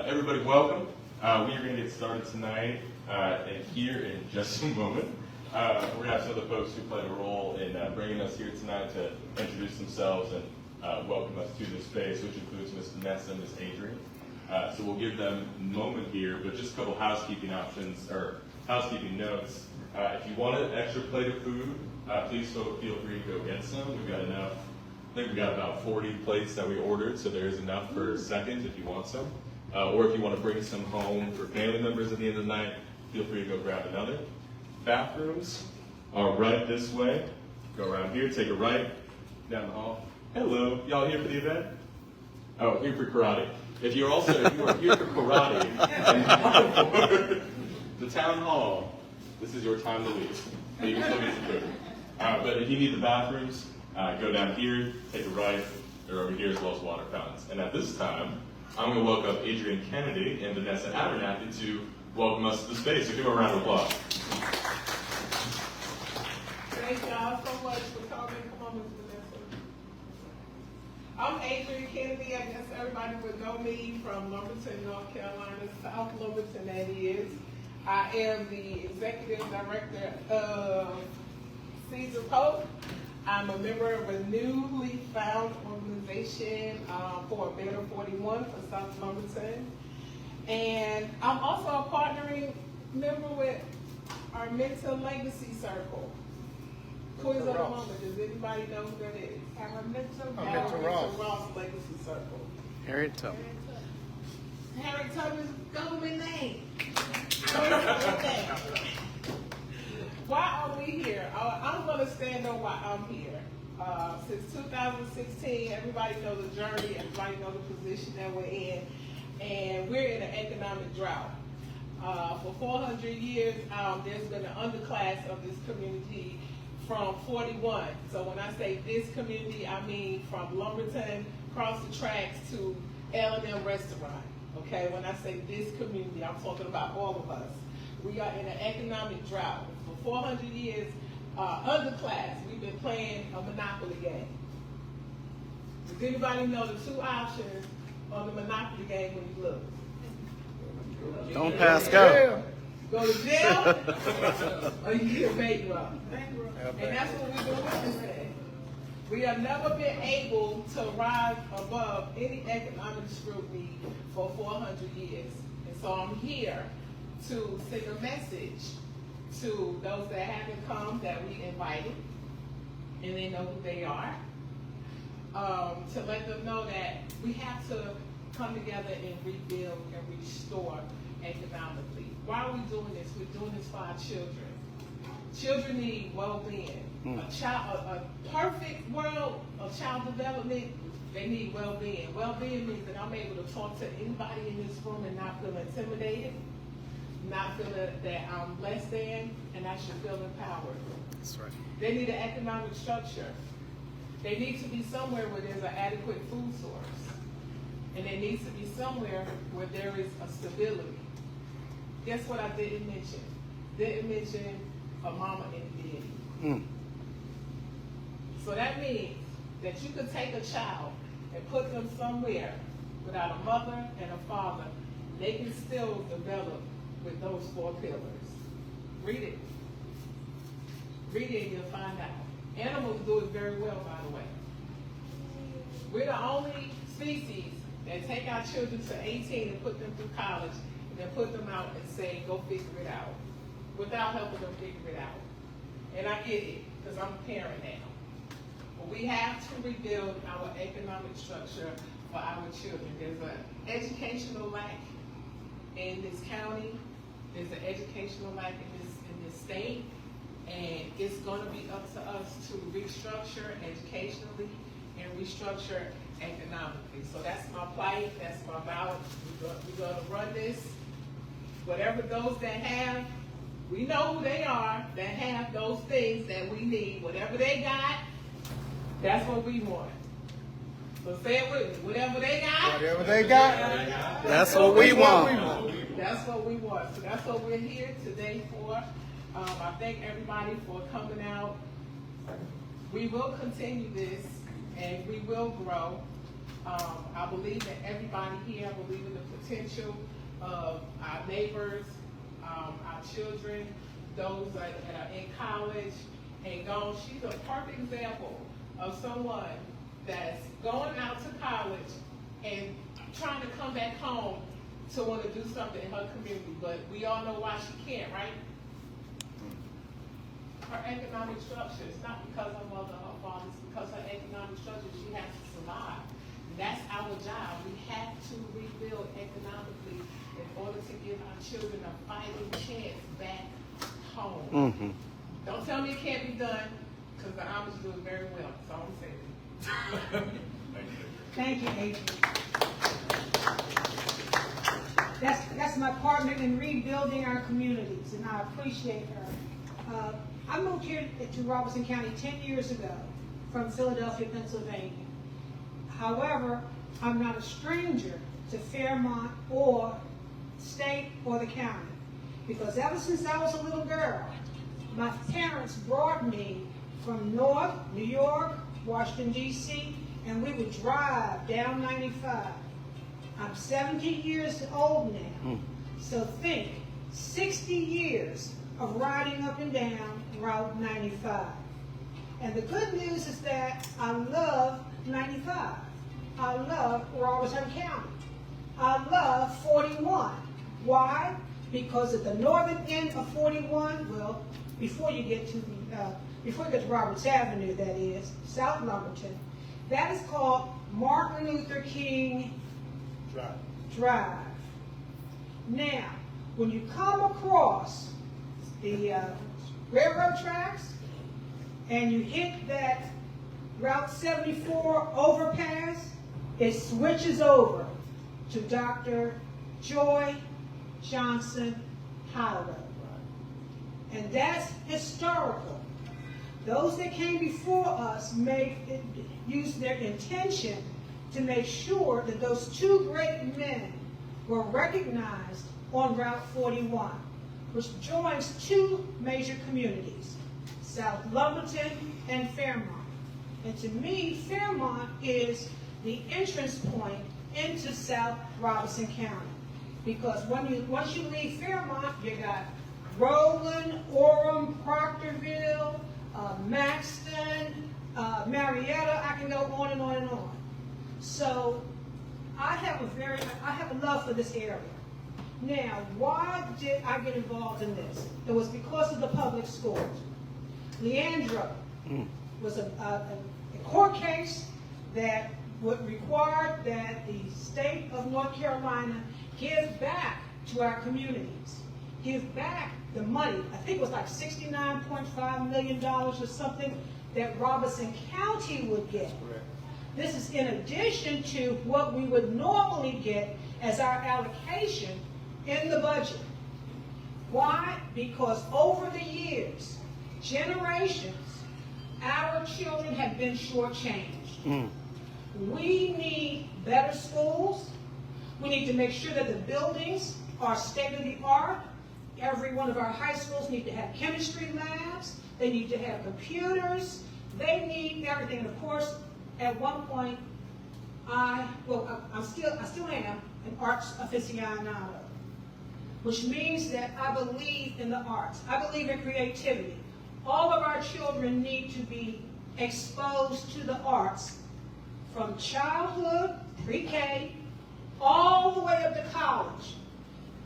Everybody, welcome. We are going to get started tonight, and here in just a moment. We're going to have some of the folks who played a role in bringing us here tonight to introduce themselves and welcome us to this space, which includes Ms. Vanessa and Ms. Adrian. So we'll give them a moment here, but just a couple housekeeping options, or housekeeping notes. If you want an extra plate of food, please feel free to go get some. We've got enough. I think we got about 40 plates that we ordered, so there's enough for seconds if you want some. Or if you want to bring some home for family members at the end of the night, feel free to go grab another. Bathrooms are right this way. Go around here, take a right, down the hall. Hello, y'all here for the event? Oh, here for karate. If you are here for karate and the town hall, this is your time to leave. You can still get some food. But if you need the bathrooms, go down here, take a right. They're over here as well as water fountains. And at this time, I'm going to welcome Adrian Kennedy and Vanessa Abernathy to welcome us to the space. So give them a round of applause. Thank y'all so much for coming. Come on, Ms. Vanessa. I'm Adrian Kennedy. I guess everybody would know me from Lumberton, North Carolina, South Lumberton, that is. I am the executive director of Seeds of Hope. I'm a member of a newly found organization for a Better 41 for South Lumberton. And I'm also a partnering member with our Mental Legacy Circle. Quiz of the moment. Does anybody know who that is? Our Mental Ross Legacy Circle. Harriet Tubman. Harriet Tubman's government name. Why are we here? I'm going to stand on why I'm here. Since 2016, everybody knows the journey, everybody knows the position that we're in, and we're in an economic drought. For 400 years, there's been an underclass of this community from 41. So when I say this community, I mean from Lumberton, across the tracks to L&M Restaurant. Okay, when I say this community, I'm talking about all of us. We are in an economic drought. For 400 years, underclass, we've been playing a monopoly game. Does anybody know the two options on the monopoly game when you look? Don't pass go. Go to jail, or you get bankrupt. And that's what we're doing today. We have never been able to rise above any economic scrutiny for 400 years. And so I'm here to send a message to those that haven't come, that we invited, and they know who they are, to let them know that we have to come together and rebuild and restore economically. Why are we doing this? We're doing this for our children. Children need well-being. A perfect world of child development, they need well-being. Well-being means that I'm able to talk to anybody in this room and not feel intimidated, not feel that I'm less than, and I should feel empowered. That's right. They need an economic structure. They need to be somewhere where there's an adequate food source. And there needs to be somewhere where there is a stability. Guess what I didn't mention? Didn't mention a mama and a daddy. So that means that you could take a child and put them somewhere without a mother and a father. They can still develop with those 4 pillars. Read it. Read it and you'll find out. Animals do it very well, by the way. We're the only species that take our children to 18 and put them through college and then put them out and say, go figure it out, without helping them figure it out. And I get it, because I'm a parent now. But we have to rebuild our economic structure for our children. There's an educational lack in this county. There's an educational lack in this state. And it's going to be up to us to restructure educationally and restructure economically. So that's my plight, that's my ballot. We're going to run this. Whatever those that have, we know who they are, that have those things that we need. Whatever they got, that's what we want. So say it with me. Whatever they got. Whatever they got. That's what we want. That's what we want. So that's what we're here today for. I thank everybody for coming out. We will continue this and we will grow. I believe in everybody here. I believe in the potential of our neighbors, our children, those that are in college and gone. She's a perfect example of someone that's going out to college and trying to come back home to want to do something in her community. But we all know why she can't, right? Her economic structure. It's not because her mother or her father. It's because her economic structure. She has to survive. That's our job. We have to rebuild economically in order to give our children a fighting chance back home. Mm-hmm. Don't tell me it can't be done, because the Amish do it very well. That's all I'm saying. Thank you, Adrian. That's my partner in rebuilding our communities, and I appreciate her. I moved here to Robertson County 10 years ago from Philadelphia, Pennsylvania. However, I'm not a stranger to Fairmont or state or the county, because ever since I was a little girl, my parents brought me from North New York, Washington, D.C., and we would drive down 95. I'm 70 years old now, so think 60 years of riding up and down Route 95. And the good news is that I love 95. I love Robertson County. I love 41. Why? Because at the northern end of 41, well, before you get to Roberts Avenue, that is, South Lumberton, that is called Martin Luther King Drive. Now, when you come across the railroad tracks and you hit that Route 74 overpass, it switches over to Dr. Joy Johnson Highway. And that's historical. Those that came before us used their intention to make sure that those two great men were recognized on Route 41, which joins two major communities, South Lumberton and Fairmont. And to me, Fairmont is the entrance point into South Robertson County. Because once you leave Fairmont, you got Roland, Orem, Proctorville, Maxton, Marietta. I can go on and on and on. So I have a love for this area. Now, why did I get involved in this? It was because of the public schools. Leandro was a court case that would require that the state of North Carolina give back to our communities. Give back the money. I think it was like $69.5 million or something that Robertson County would get. Correct. This is in addition to what we would normally get as our allocation in the budget. Why? Because over the years, generations, our children have been shortchanged. We need better schools. We need to make sure that the buildings are state-of-the-art. Every one of our high schools need to have chemistry labs. They need to have computers. They need everything. And of course, at one point, I still am an arts aficionado, which means that I believe in the arts. I believe in creativity. All of our children need to be exposed to the arts from childhood, pre-K, all the way up to college.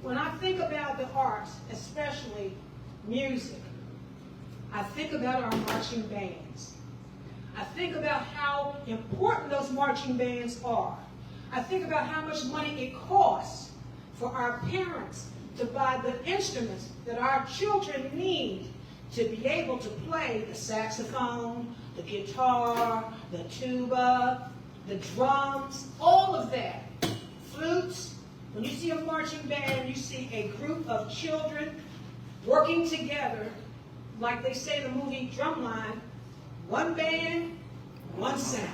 When I think about the arts, especially music, I think about our marching bands. I think about how important those marching bands are. I think about how much money it costs for our parents to buy the instruments that our children need to be able to play the saxophone, the guitar, the tuba, the drums, all of that. Flutes. When you see a marching band, you see a group of children working together, like they say in the movie Drumline, one band, one sound.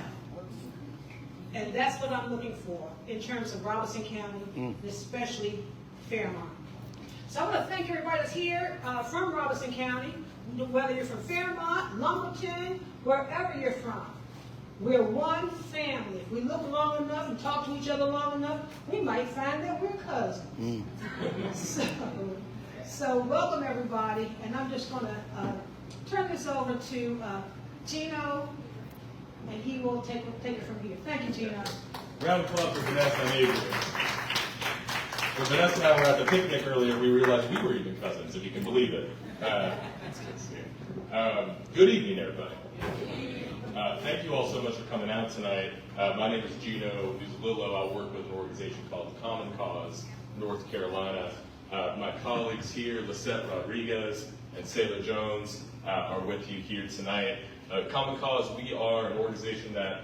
And that's what I'm looking for in terms of Robertson County, especially Fairmont. So I want to thank everybody that's here from Robertson County, whether you're from Fairmont, Lumberton, wherever you're from. We're one family. If we look long enough and talk to each other long enough, we might find that we're cousins. So welcome everybody, and I'm just going to turn this over to Gino, and he will take it from here. Thank you, Gino. Round of applause for Vanessa and Avery. When Vanessa and I were at the picnic earlier, we realized we were even cousins, if you can believe it. Good evening, everybody. Thank you all so much for coming out tonight. My name is Gino Lillo. I work with an organization called the Common Cause, North Carolina. My colleagues here, Lisette Rodriguez and Sailor Jones, are with you here tonight. Common Cause, we are an organization that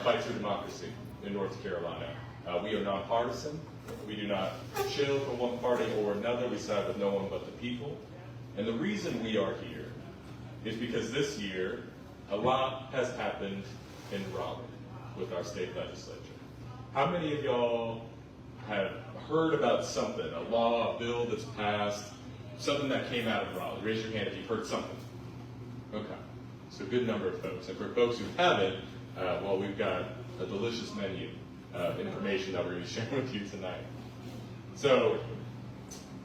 fights for democracy in North Carolina. We are nonpartisan. We do not chill for one party or another. We side with no one but the people. And the reason we are here is because this year, a lot has happened in Raleigh with our state legislature. How many of y'all have heard about something, a law, a bill that's passed, something that came out of Raleigh? Raise your hand if you've heard something. Okay, so a good number of folks. And for folks who haven't, well, we've got a delicious menu of information that we're going to be sharing with you tonight. So,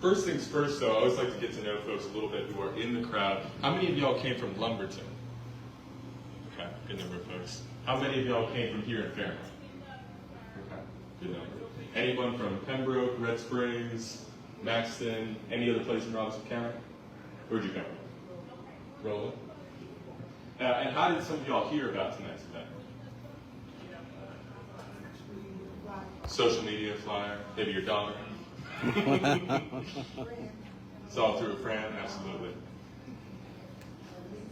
first things first, though, I always like to get to know folks a little bit who are in the crowd. How many of y'all came from Lumberton? Okay, good number of folks. How many of y'all came from here in Fairmont? Okay, good number. Anyone from Pembroke, Red Springs, Maxton, any other place in Robinson County? Where'd you come from? Roland? And how did some of y'all hear about tonight's event? Social media flyer, maybe your daughter. Saw through a friend, absolutely.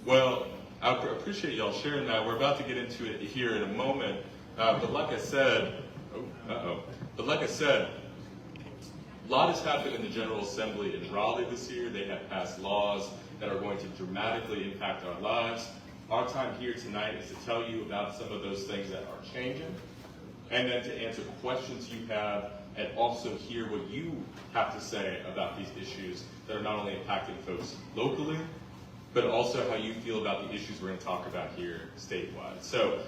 Well, I appreciate y'all sharing that. We're about to get into it here in a moment. But like I said, a lot has happened in the General Assembly in Raleigh this year. They have passed laws that are going to dramatically impact our lives. Our time here tonight is to tell you about some of those things that are changing, and then to answer questions you have, and also hear what you have to say about these issues that are not only impacting folks locally, but also how you feel about the issues we're going to talk about here statewide. So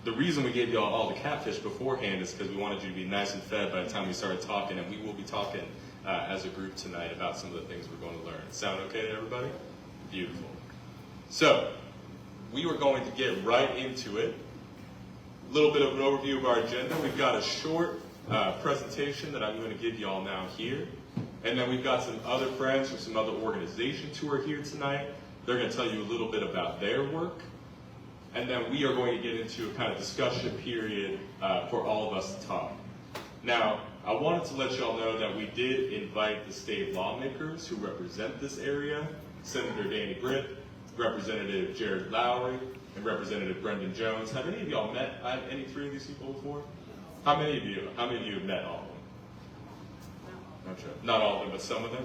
the reason we gave you all the catfish beforehand is because we wanted you to be nice and fed by the time we started talking, and we will be talking as a group tonight about some of the things we're going to learn. Sound okay to everybody? Beautiful. So we are going to get right into it. A little bit of an overview of our agenda. We've got a short presentation that I'm going to give you all now here. And then we've got some other friends from some other organizations who are here tonight. They're going to tell you a little bit about their work. And then we are going to get into a kind of discussion period for all of us to talk. Now, I wanted to let you all know that we did invite the state lawmakers who represent this area, Senator Danny Britt, Representative Jared Lowry, and Representative Brendan Jones. Have any of y'all met any three of these people before? How many of you have met all of them? Not sure. Not all of them, but some of them.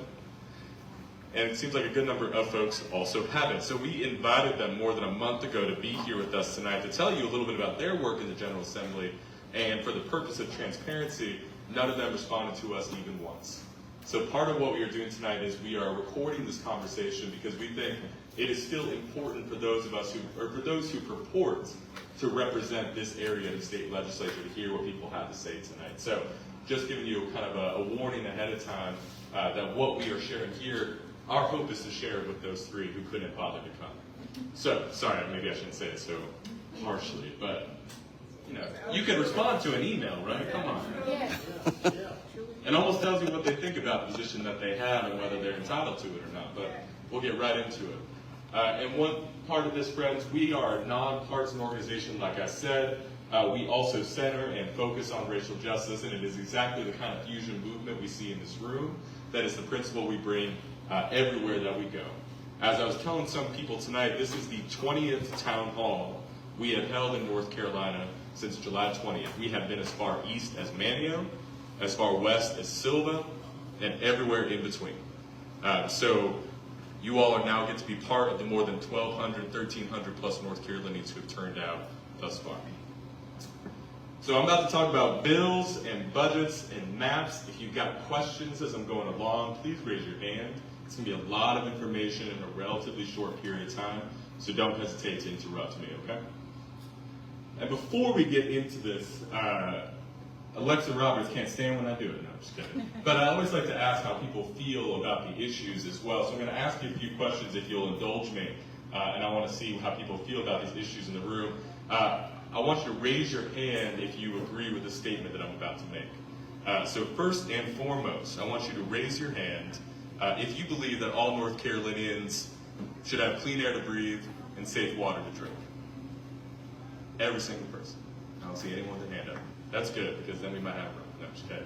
And it seems like a good number of folks also haven't. So we invited them more than a month ago to be here with us tonight to tell you a little bit about their work in the General Assembly. And for the purpose of transparency, none of them responded to us even once. So part of what we are doing tonight is we are recording this conversation because we think it is still important for those of us for those who purport to represent this area in the state legislature to hear what people have to say tonight. So just giving you kind of a warning ahead of time that what we are sharing here, our hope is to share it with those three who couldn't bother to come. So, sorry, maybe I shouldn't say it so harshly, but you can respond to an email, right? Come on. It almost tells you what they think about the position that they have and whether they're entitled to it or not, but we'll get right into it. And one part of this, friends, we are a nonpartisan organization, like I said. We also center and focus on racial justice, and it is exactly the kind of fusion movement we see in this room that is the principle we bring everywhere that we go. As I was telling some people tonight, this is the 20th town hall we have held in North Carolina since July 20th. We have been as far east as Manio, as far west as Silva, and everywhere in between. So you all are now get to be part of the more than 1,200, 1,300 plus North Carolinians who have turned out thus far. So I'm about to talk about bills and budgets and maps. If you've got questions as I'm going along, please raise your hand. It's going to be a lot of information in a relatively short period of time, so don't hesitate to interrupt me, okay? And before we get into this, Alexa Roberts can't stand when I do it. No, I'm just kidding. But I always like to ask how people feel about the issues as well. So I'm going to ask you a few questions if you'll indulge me. And I want to see how people feel about these issues in the room. I want you to raise your hand if you agree with the statement that I'm about to make. So first and foremost, I want you to raise your hand if you believe that all North Carolinians should have clean air to breathe and safe water to drink. Every single person. I don't see anyone with their hand up. That's good, because then we might have room. No, just kidding.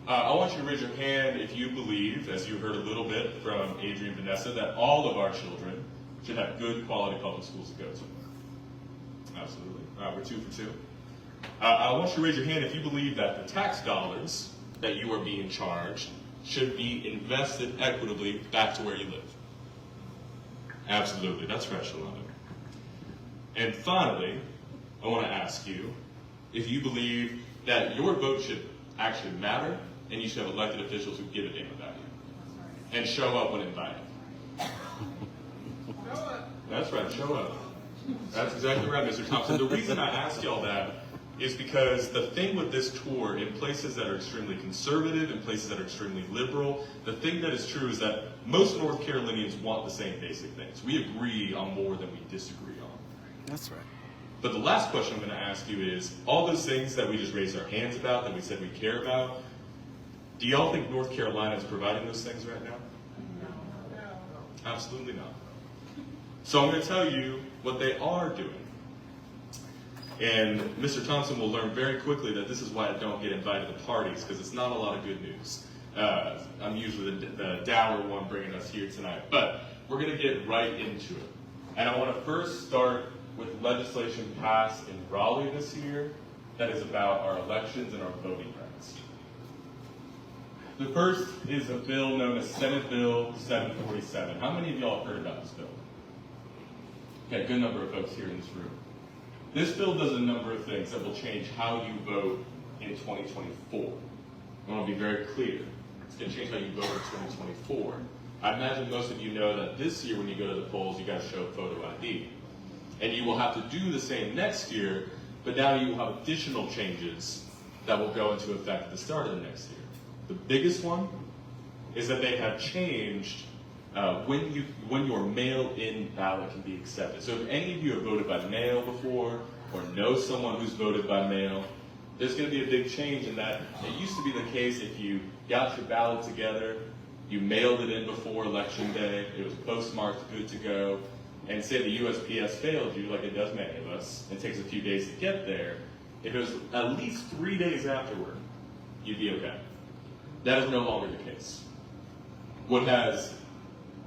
I want you to raise your hand if you believe, as you heard a little bit from Adrian and Vanessa, that all of our children should have good quality public schools to go to. Absolutely. We're 2 for 2. I want you to raise your hand if you believe that the tax dollars that you are being charged should be invested equitably back to where you live. Absolutely. That's fresh, I love it. And finally, I want to ask you if you believe that your vote should actually matter and you should have elected officials who give a damn about you and show up when invited. That's right, show up. That's exactly right, Mr. Thompson. The reason I ask y'all that is because the thing with this tour, in places that are extremely conservative, in places that are extremely liberal, the thing that is true is that most North Carolinians want the same basic things. We agree on more than we disagree on. That's right. But the last question I'm going to ask you is, all those things that we just raised our hands about, that we said we care about, do y'all think North Carolina is providing those things right now? No. Absolutely not. So I'm going to tell you what they are doing. And Mr. Thompson will learn very quickly that this is why I don't get invited to parties, because it's not a lot of good news. I'm usually the dour one bringing us here tonight. But we're going to get right into it. And I want to first start with legislation passed in Raleigh this year that is about our elections and our voting rights. The first is a bill known as Senate Bill 747. How many of y'all have heard about this bill? Okay, a good number of folks here in this room. This bill does a number of things that will change how you vote in 2024. I want to be very clear. It's going to change how you vote in 2024. I imagine most of you know that this year when you go to the polls, you got to show photo ID. And you will have to do the same next year, but now you will have additional changes that will go into effect at the start of the next year. The biggest one is that they have changed when your mail-in ballot can be accepted. So if any of you have voted by mail before, or know someone who's voted by mail, there's going to be a big change in that. It used to be the case if you got your ballot together, you mailed it in before Election Day, it was postmarked good to go, and say the USPS failed you, like it does many of us, it takes a few days to get there, if it was at least 3 days afterward, you'd be okay. That is no longer the case. What has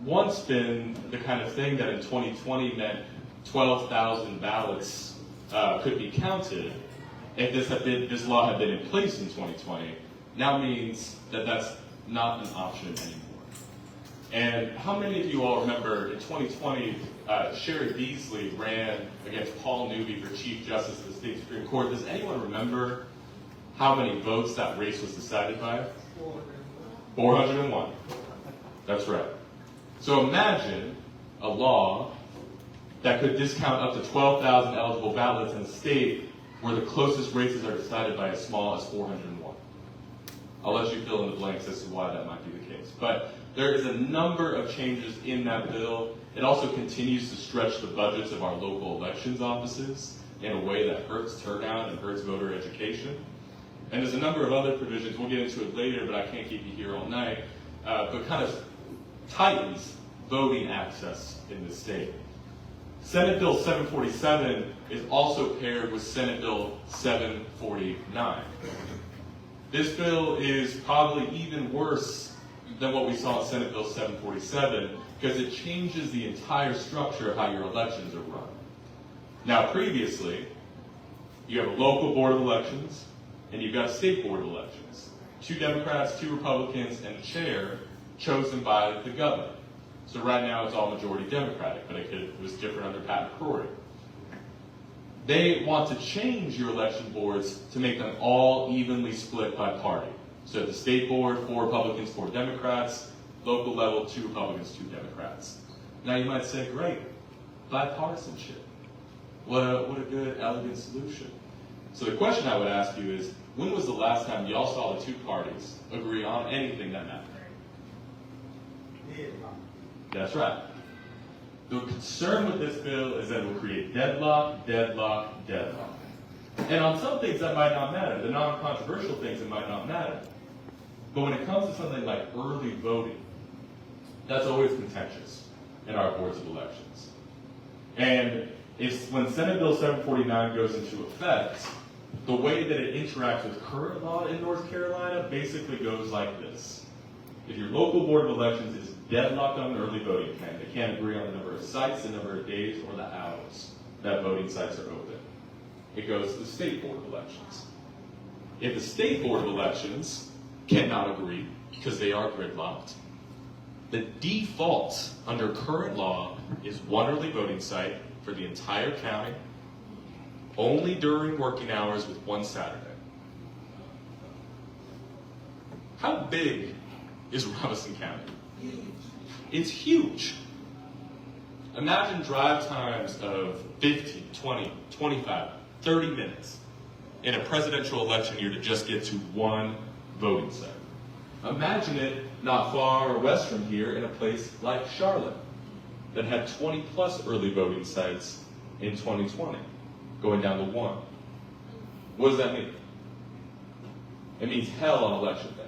once been the kind of thing that in 2020 meant 12,000 ballots could be counted, if this law had been in place in 2020, now means that that's not an option anymore. And how many of you all remember in 2020, Sherry Beasley ran against Paul Newby for Chief Justice of the State Supreme Court? Does anyone remember how many votes that race was decided by? 401. That's right. So imagine a law that could discount up to 12,000 eligible ballots in a state where the closest races are decided by as small as 401. I'll let you fill in the blanks as to why that might be the case. But there is a number of changes in that bill. It also continues to stretch the budgets of our local elections offices in a way that hurts turnout and hurts voter education. And there's a number of other provisions, we'll get into it later, but I can't keep you here all night, but kind of tightens voting access in the state. Senate Bill 747 is also paired with Senate Bill 749. This bill is probably even worse than what we saw in Senate Bill 747 because it changes the entire structure of how your elections are run. Now, previously, you have a local board of elections and you've got a state board of elections. 2 Democrats, 2 Republicans, and a chair chosen by the governor. So right now it's all majority Democratic, but it was different under Pat McCrory. They want to change your election boards to make them all evenly split by party. So the state board, 4 Republicans, 4 Democrats, local level, 2 Republicans, 2 Democrats. Now you might say, great, bipartisanship. What a good, elegant solution. So the question I would ask you is, when was the last time y'all saw the two parties agree on anything that mattered? That's right. The concern with this bill is that it will create deadlock, deadlock, deadlock. And on some things that might not matter, the non-controversial things it might not matter. But when it comes to something like early voting, that's always contentious in our boards of elections. And when Senate Bill 749 goes into effect, the way that it interacts with current law in North Carolina basically goes like this. If your local board of elections is deadlocked on an early voting plan, they can't agree on the number of sites, the number of days, or the hours that voting sites are open, it goes to the state board of elections. If the state board of elections cannot agree because they are gridlocked, the default under current law is one early voting site for the entire county, only during working hours with one Saturday. How big is Robinson County? It's huge. Imagine drive times of 15, 20, 25, 30 minutes in a presidential election year to just get to one voting site. Imagine it not far west from here in a place like Charlotte that had 20 plus early voting sites in 2020, going down to one. What does that mean? It means hell on election day.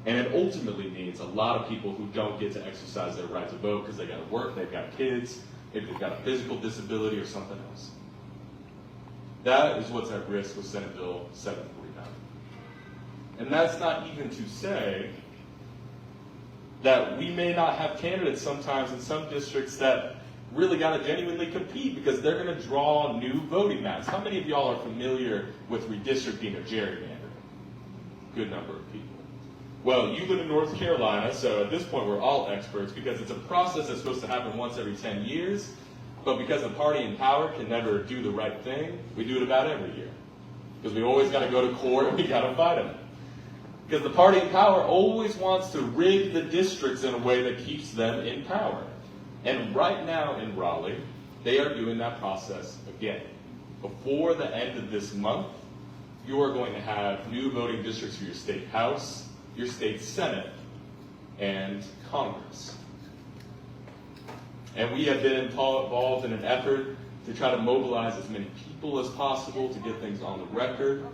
And it ultimately means a lot of people who don't get to exercise their right to vote because they got to work, they've got kids, maybe they've got a physical disability or something else. That is what's at risk with Senate Bill 749. And that's not even to say that we may not have candidates sometimes in some districts that really got to genuinely compete because they're going to draw new voting maps. How many of y'all are familiar with redistricting or gerrymandering? Good number of people. Well, you live in North Carolina, so at this point we're all experts because it's a process that's supposed to happen once every 10 years, but because the party in power can never do the right thing, we do it about every year. Because we always got to go to court and we got to fight them. Because the party in power always wants to rig the districts in a way that keeps them in power. And right now in Raleigh, they are doing that process again. Before the end of this month, you are going to have new voting districts for your state house, your state senate, and Congress. And we have been involved in an effort to try to mobilize as many people as possible to get things on the record.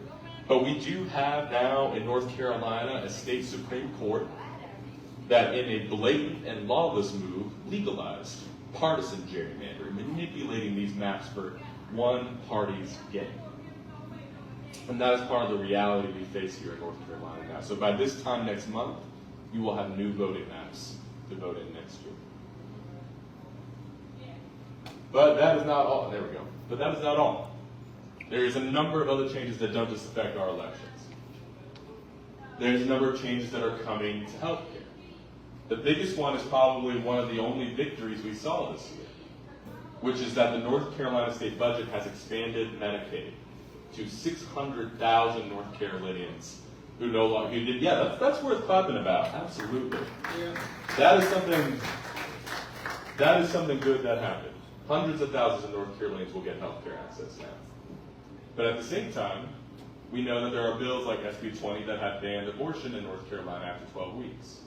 But we do have now in North Carolina a state Supreme Court that in a blatant and lawless move legalized partisan gerrymandering, manipulating these maps for one party's gain. And that is part of the reality we face here in North Carolina now. So by this time next month, you will have new voting maps to vote in next year. But that is not all. There we go. But that is not all. There is a number of other changes that don't just affect our elections. There's a number of changes that are coming to healthcare. The biggest one is probably one of the only victories we saw this year, which is that the North Carolina state budget has expanded Medicaid to 600,000 North Carolinians who no longer did. Yeah, that's worth clapping about. Absolutely. Yeah. That is something good that happened. Hundreds of thousands of North Carolinians will get health care access now. But at the same time, we know that there are bills like SB 20 that have banned abortion in North Carolina after 12 weeks.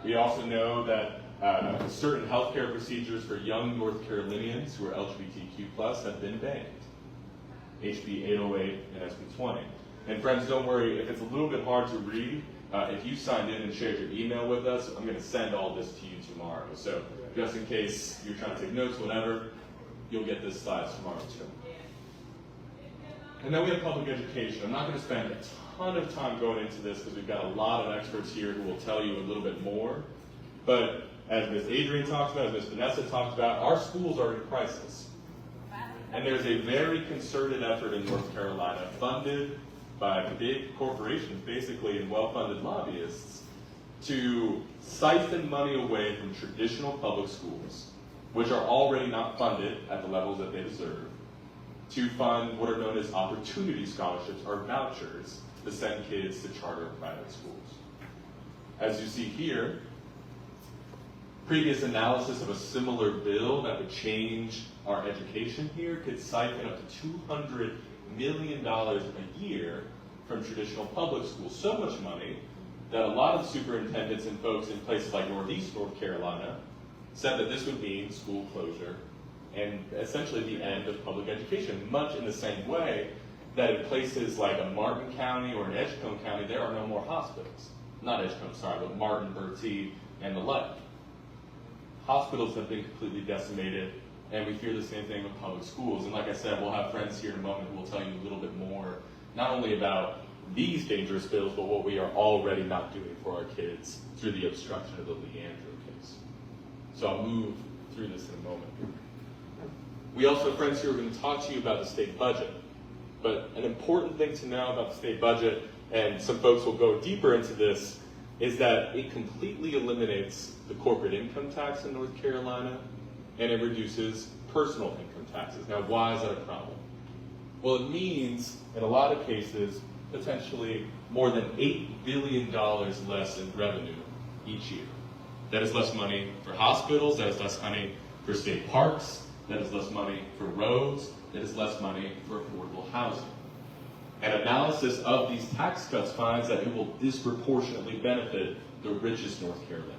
We also know that certain health care procedures for young North Carolinians who are LGBTQ+ have been banned. HB 808 and SB 20. And friends, don't worry, if it's a little bit hard to read, if you signed in and shared your email with us, I'm going to send all this to you tomorrow. So just in case you're trying to take notes, whatever, you'll get this slides tomorrow too. And then we have public education. I'm not going to spend a ton of time going into this because we've got a lot of experts here who will tell you a little bit more. But as Ms. Adrian talked about, as Ms. Vanessa talked about, our schools are in crisis. And there's a very concerted effort in North Carolina, funded by big corporations, basically, and well-funded lobbyists, to siphon money away from traditional public schools, which are already not funded at the levels that they deserve, to fund what are known as opportunity scholarships or vouchers to send kids to charter private schools. As you see here, previous analysis of a similar bill that would change our education here could siphon up to $200 million a year from traditional public schools. So much money that a lot of superintendents and folks in places like Northeast North Carolina said that this would mean school closure and essentially the end of public education, much in the same way that in places like a Martin County or an Edgecombe County, there are no more hospitals. Not Edgecombe, sorry, but Martin, Bertie, and the like. Hospitals have been completely decimated, and we fear the same thing with public schools. And like I said, we'll have friends here in a moment who will tell you a little bit more, not only about these dangerous bills, but what we are already not doing for our kids through the obstruction of the Leandro case. So I'll move through this in a moment. We also have friends here who are going to talk to you about the state budget. But an important thing to know about the state budget, and some folks will go deeper into this, is that it completely eliminates the corporate income tax in North Carolina, and it reduces personal income taxes. Now, why is that a problem? Well, it means, in a lot of cases, potentially more than $8 billion less in revenue each year. That is less money for hospitals, that is less money for state parks, that is less money for roads, that is less money for affordable housing. An analysis of these tax cuts finds that it will disproportionately benefit the richest North Carolinians.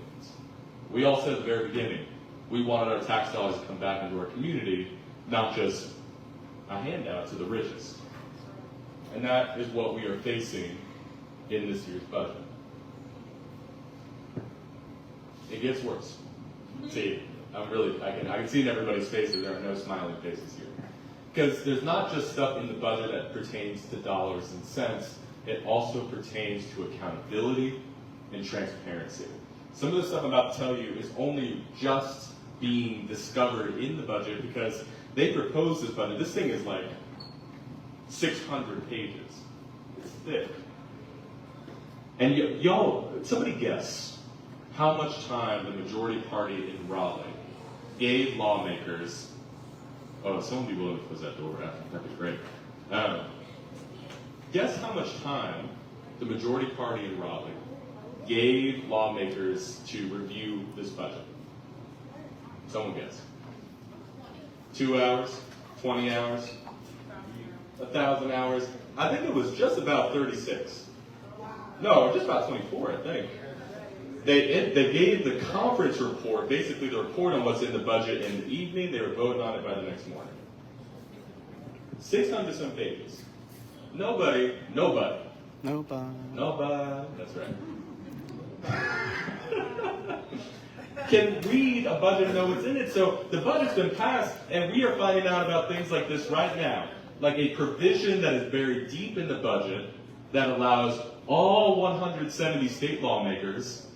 We all said at the very beginning, we wanted our tax dollars to come back into our community, not just a handout to the richest. And that is what we are facing in this year's budget. It gets worse. See, I can see in everybody's faces, there are no smiling faces here. Because there's not just stuff in the budget that pertains to dollars and cents, it also pertains to accountability and transparency. Some of the stuff I'm about to tell you is only just being discovered in the budget because they proposed this budget. This thing is like 600 pages. It's thick. And y'all, somebody guess how much time the majority party in Raleigh gave lawmakers. Oh, someone be willing to close that door after. That'd be great. Guess how much time the majority party in Raleigh gave lawmakers to review this budget? Someone guess. 2 hours? 20 hours? 1,000 hours? I think it was just about 36. No, just about 24, I think. They gave the conference report, basically the report on what's in the budget in the evening. They were voting on it by the next morning. 600 some pages. Nobody, that's right, can read a budget and know what's in it. So the budget's been passed, and we are finding out about things like this right now. Like a provision that is buried deep in the budget that allows all 170 state lawmakers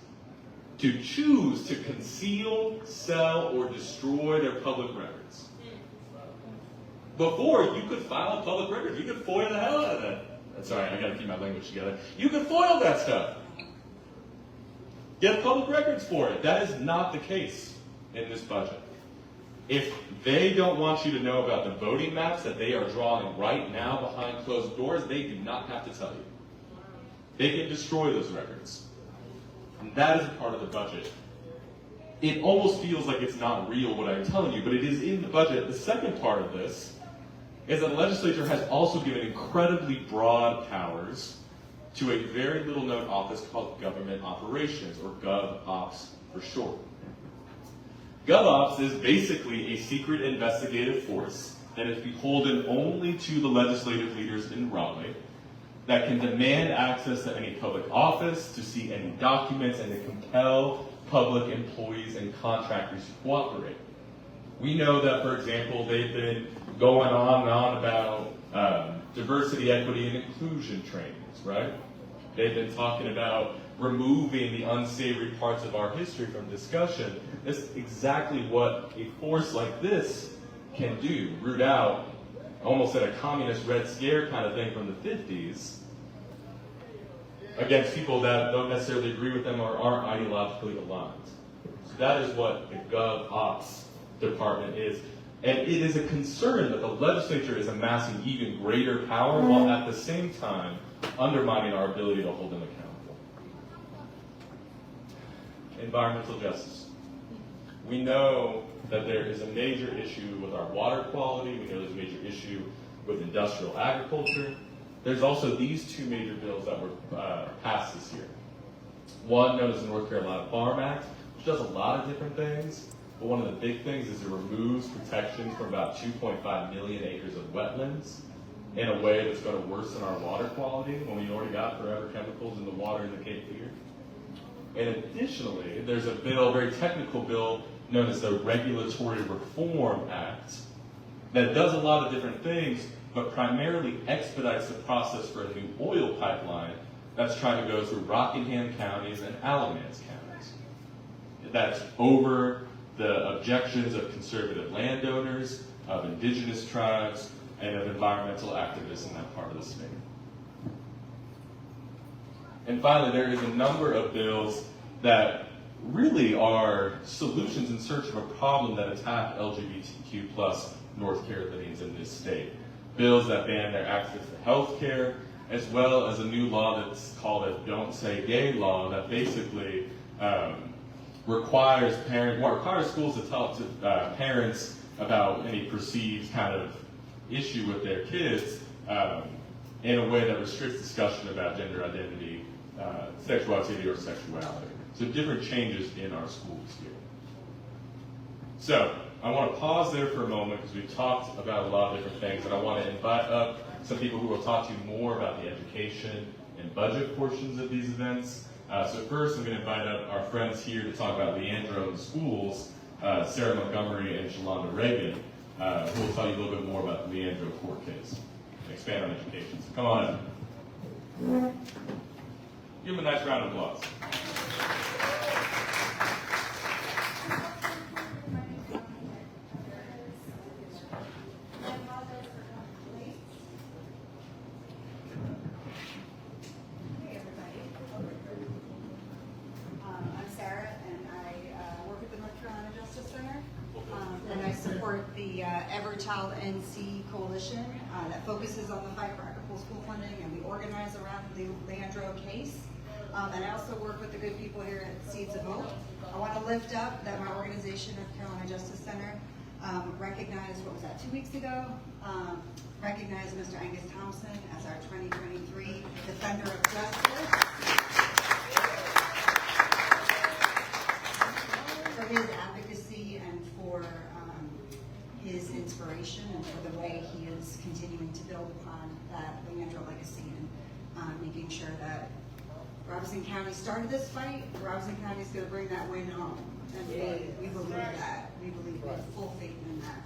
to choose to conceal, sell, or destroy their public records. Before, you could file public records. You could FOIL the hell out of that. Sorry, I gotta keep my language together. You could FOIL that stuff. Get public records for it. That is not the case in this budget. If they don't want you to know about the voting maps that they are drawing right now behind closed doors, they do not have to tell you. They can destroy those records. And that is a part of the budget. It almost feels like it's not real what I'm telling you, but it is in the budget. The second part of this is that the legislature has also given incredibly broad powers to a very little known office called Government Operations, or GovOps for short. GovOps is basically a secret investigative force that is beholden only to the legislative leaders in Raleigh, that can demand access to any public office, to see any documents, and to compel public employees and contractors to cooperate. We know that, for example, they've been going on and on about diversity, equity, and inclusion trainings, right? They've been talking about removing the unsavory parts of our history from discussion. That's exactly what a force like this can do. Root out, almost at a communist Red Scare kind of thing from the 50s, against people that don't necessarily agree with them or aren't ideologically aligned. So that is what the GovOps department is. And it is a concern that the legislature is amassing even greater power while at the same time undermining our ability to hold them accountable. Environmental justice. We know that there is a major issue with our water quality. We know there's a major issue with industrial agriculture. There's also these two major bills that were passed this year. One known as the North Carolina Farm Act, which does a lot of different things, but one of the big things is it removes protections from about 2.5 million acres of wetlands in a way that's going to worsen our water quality when we already got forever chemicals in the water in the Cape Fear. And additionally, there's a bill, a very technical bill, known as the Regulatory Reform Act, that does a lot of different things, but primarily expedites the process for a new oil pipeline that's trying to go through Rockingham counties and Alamance counties. That's over the objections of conservative landowners, of indigenous tribes, and of environmental activists in that part of the state. And finally, there is a number of bills that really are solutions in search of a problem that attack LGBTQ plus North Carolinians in this state. Bills that ban their access to health care, as well as a new law that's called a Don't Say Gay law that basically requires schools to talk to parents about any perceived kind of issue with their kids in a way that restricts discussion about gender identity, sexual activity, or sexuality. So different changes in our schools here. So I want to pause there for a moment because we've talked about a lot of different things, and I want to invite up some people who will talk to you more about the education and budget portions of these events. So first I'm going to invite up our friends here to talk about Leandro and the schools, Sarah Montgomery and Shalonda Reagan, who will tell you a little bit more about the Leandro court case and expand on education. So come on up. Give them a nice round of applause. Every Child NC Coalition that focuses on the fight for equitable school funding, and we organize around the Leandro case. And I also work with the good people here at Seeds of Hope. I want to lift up that my organization, North Carolina Justice Center, recognized, 2 weeks ago, recognized Mr. Angus Thompson as our 2023 Defender of Justice for his advocacy and for his inspiration and for the way he is continuing to build upon that Leandro legacy and making sure that Robeson County started this fight. Robeson County is going to bring that win home. And we believe that. We believe we have full faith in that.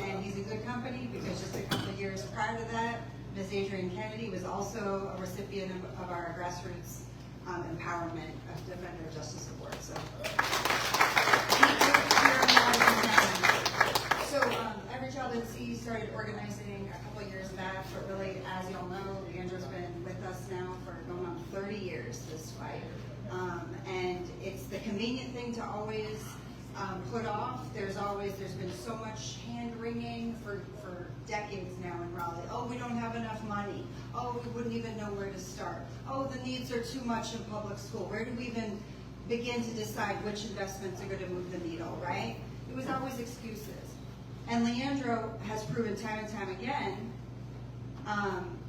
And he's in good company because just a couple of years prior to that, Ms. Adrienne Kennedy was also a recipient of our grassroots empowerment of Defender of Justice Award. So, Every Child NC started organizing a couple of years back, but really, as y'all know, Leandro's been with us now for going on 30 years, this fight. And it's the convenient thing to always put off. There's been so much hand-wringing for decades now in Raleigh. Oh, we don't have enough money. Oh, we wouldn't even know where to start. Oh, the needs are too much in public school. Where do we even begin to decide which investments are going to move the needle, right? It was always excuses. And Leandro has proven time and time again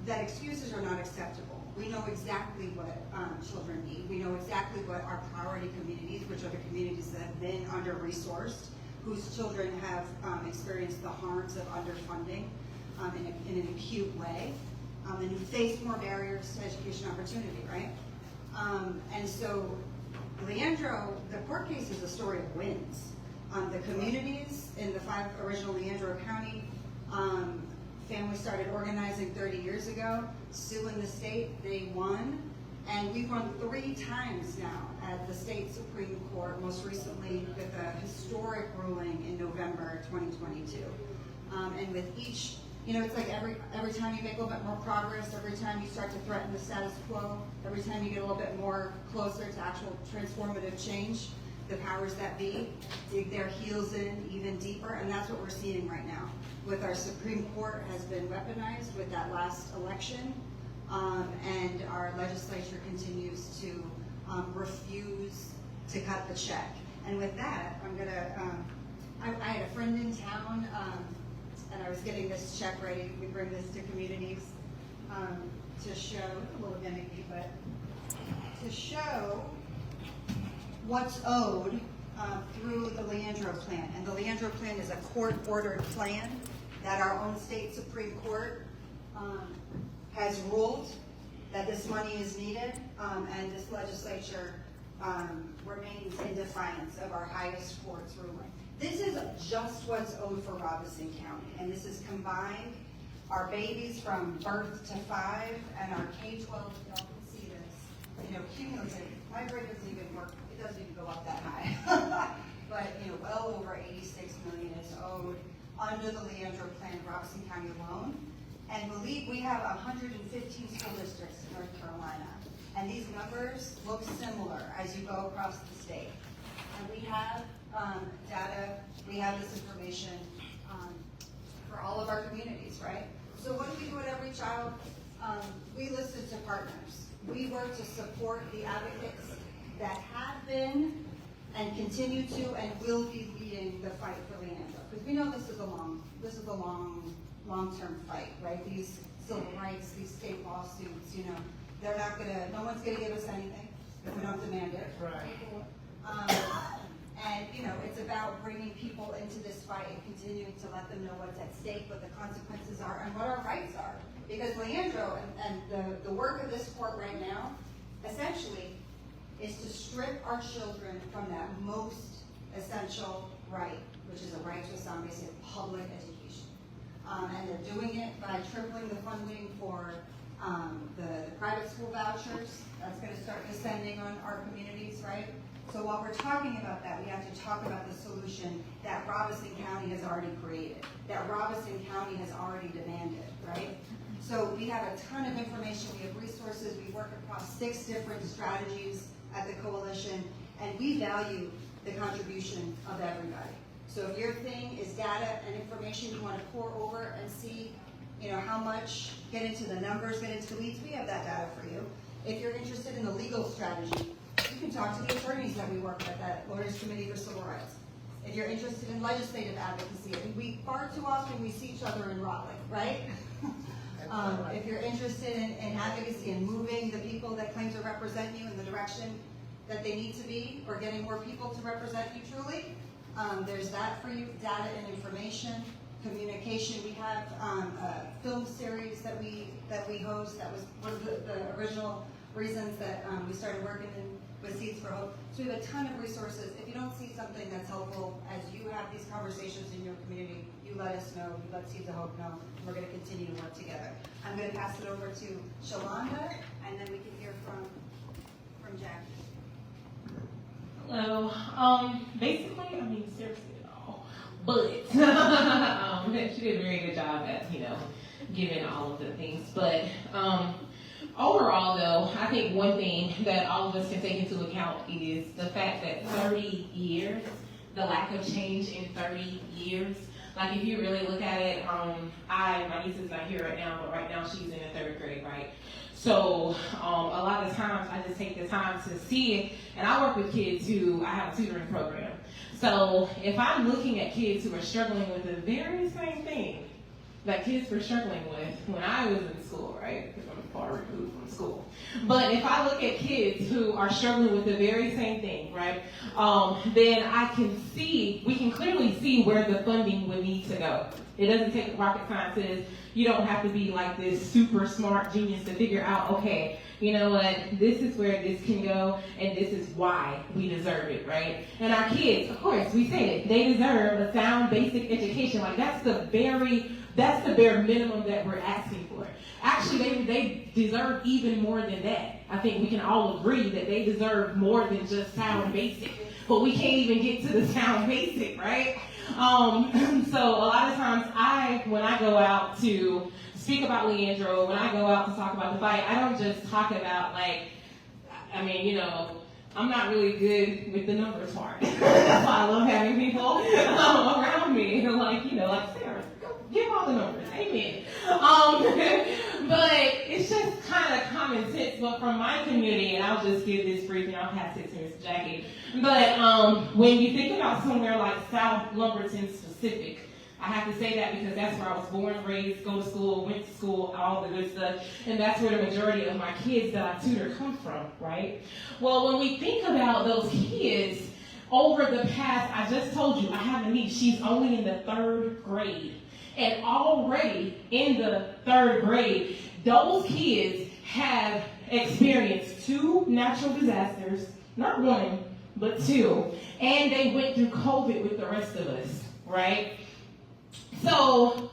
that excuses are not acceptable. We know exactly what children need. We know exactly what our priority communities, which are the communities that have been under-resourced, whose children have experienced the harms of underfunding in an acute way, and who face more barriers to education opportunity, right? And so Leandro, the court case is a story of wins. The communities in the 5 original Leandro County families started organizing 30 years ago, suing the state. They won, and we've won 3 times now at the state Supreme Court, most recently with a historic ruling in November 2022. And with each, it's like every time you make a little bit more progress, every time you start to threaten the status quo, every time you get a little bit more closer to actual transformative change, the powers that be dig their heels in even deeper, and that's what we're seeing right now. With our Supreme Court has been weaponized with that last election, and our legislature continues to refuse to cut the check. And with that, I'm gonna, I had a friend in town, and I was getting this check ready. We bring this to communities to show, a little gimmicky, but to show what's owed through the Leandro Plan. And the Leandro Plan is a court-ordered plan that our own state Supreme Court has ruled that this money is needed, and this legislature remains in defiance of our highest court's ruling. This is just what's owed for Robeson County, and this is combined our babies from birth to 5 and our K-12, y'all can see this, cumulative. My grade doesn't even work, it doesn't even go up that high. But, well over 86 million is owed under the Leandro Plan, Robeson County alone. And believe we have 115 school districts in North Carolina. And these numbers look similar as you go across the state. And we have data, we have this information for all of our communities, right? So what do we do at Every Child? We listen to partners. We work to support the advocates that have been and continue to and will be leading the fight for Leandro. Because we know this is a long-term fight, right? These civil rights, these state lawsuits, they're not gonna, no one's gonna give us anything if we don't demand it. Right. And it's about bringing people into this fight and continuing to let them know what's at stake, what the consequences are, and what our rights are. Because Leandro and the work of this court right now, essentially, is to strip our children from that most essential right, which is a right to a sound basic public education. And they're doing it by tripling the funding for the private school vouchers. That's going to start descending on our communities, right? So while we're talking about that, we have to talk about the solution that Robeson County has already created, that Robeson County has already demanded, right? So we have a ton of information, we have resources, we work across 6 different strategies at the coalition, and we value the contribution of everybody. So if your thing is data and information you want to pour over and see, how much, get into the numbers, get into the weeds, we have that data for you. If you're interested in the legal strategy, you can talk to the attorneys that we work with at Lawyers Committee for Civil Rights. If you're interested in legislative advocacy, and we far too often we see each other in Raleigh, right? If you're interested in advocacy and moving the people that claim to represent you in the direction that they need to be, or getting more people to represent you truly, there's that for you, data and information, communication. We have a film series that we host. That was one of the original reasons that we started working with Seeds for Hope. So we have a ton of resources. If you don't see something that's helpful as you have these conversations in your community, you let us know, you let Seeds of Hope know, and we're going to continue to work together. I'm going to pass it over to Shalonda, and then we can hear from Jackie. Hello. Basically, seriously at all. But she did a very good job at, giving all of the things. But overall, though, I think one thing that all of us can take into account is the fact that 30 years, the lack of change in 30 years. Like, if you really look at it, my niece is not here right now, but right now she's in the 3rd grade, right? So a lot of times I just take the time to see it, and I work with kids I have a tutoring program. So if I'm looking at kids who are struggling with the very same thing that kids were struggling with when I was in school, right? Because I'm far removed from school. But if I look at kids who are struggling with the very same thing, right? Then we can clearly see where the funding would need to go. It doesn't take rocket scientists. You don't have to be like this super smart genius to figure out, okay, you know what, this is where this can go, and this is why we deserve it, right? And our kids, of course, we say it, they deserve a sound basic education. Like, that's the bare minimum that we're asking for. Actually, they deserve even more than that. I think we can all agree that they deserve more than just sound basic. But we can't even get to the sound basic, right? So a lot of times when I go out to speak about Leandro, when I go out to talk about the fight, I don't just talk about I'm not really good with the numbers part. That's why I love having people around me. Like Sarah, give all the numbers. Amen. But it's just kind of common sense. But from my community, and I'll just give this briefing, I'll pass it to Ms. Jackie. But when you think about somewhere like South Lumberton specific, I have to say that because that's where I was born, raised, go to school, went to school, all the good stuff. And that's where the majority of my kids that I tutor come from, right? Well, when we think about those kids, over the past, I just told you, I have a niece, she's only in the 3rd grade. And already in the 3rd grade, those kids have experienced 2 natural disasters, not 1, but 2. And they went through COVID with the rest of us, right? So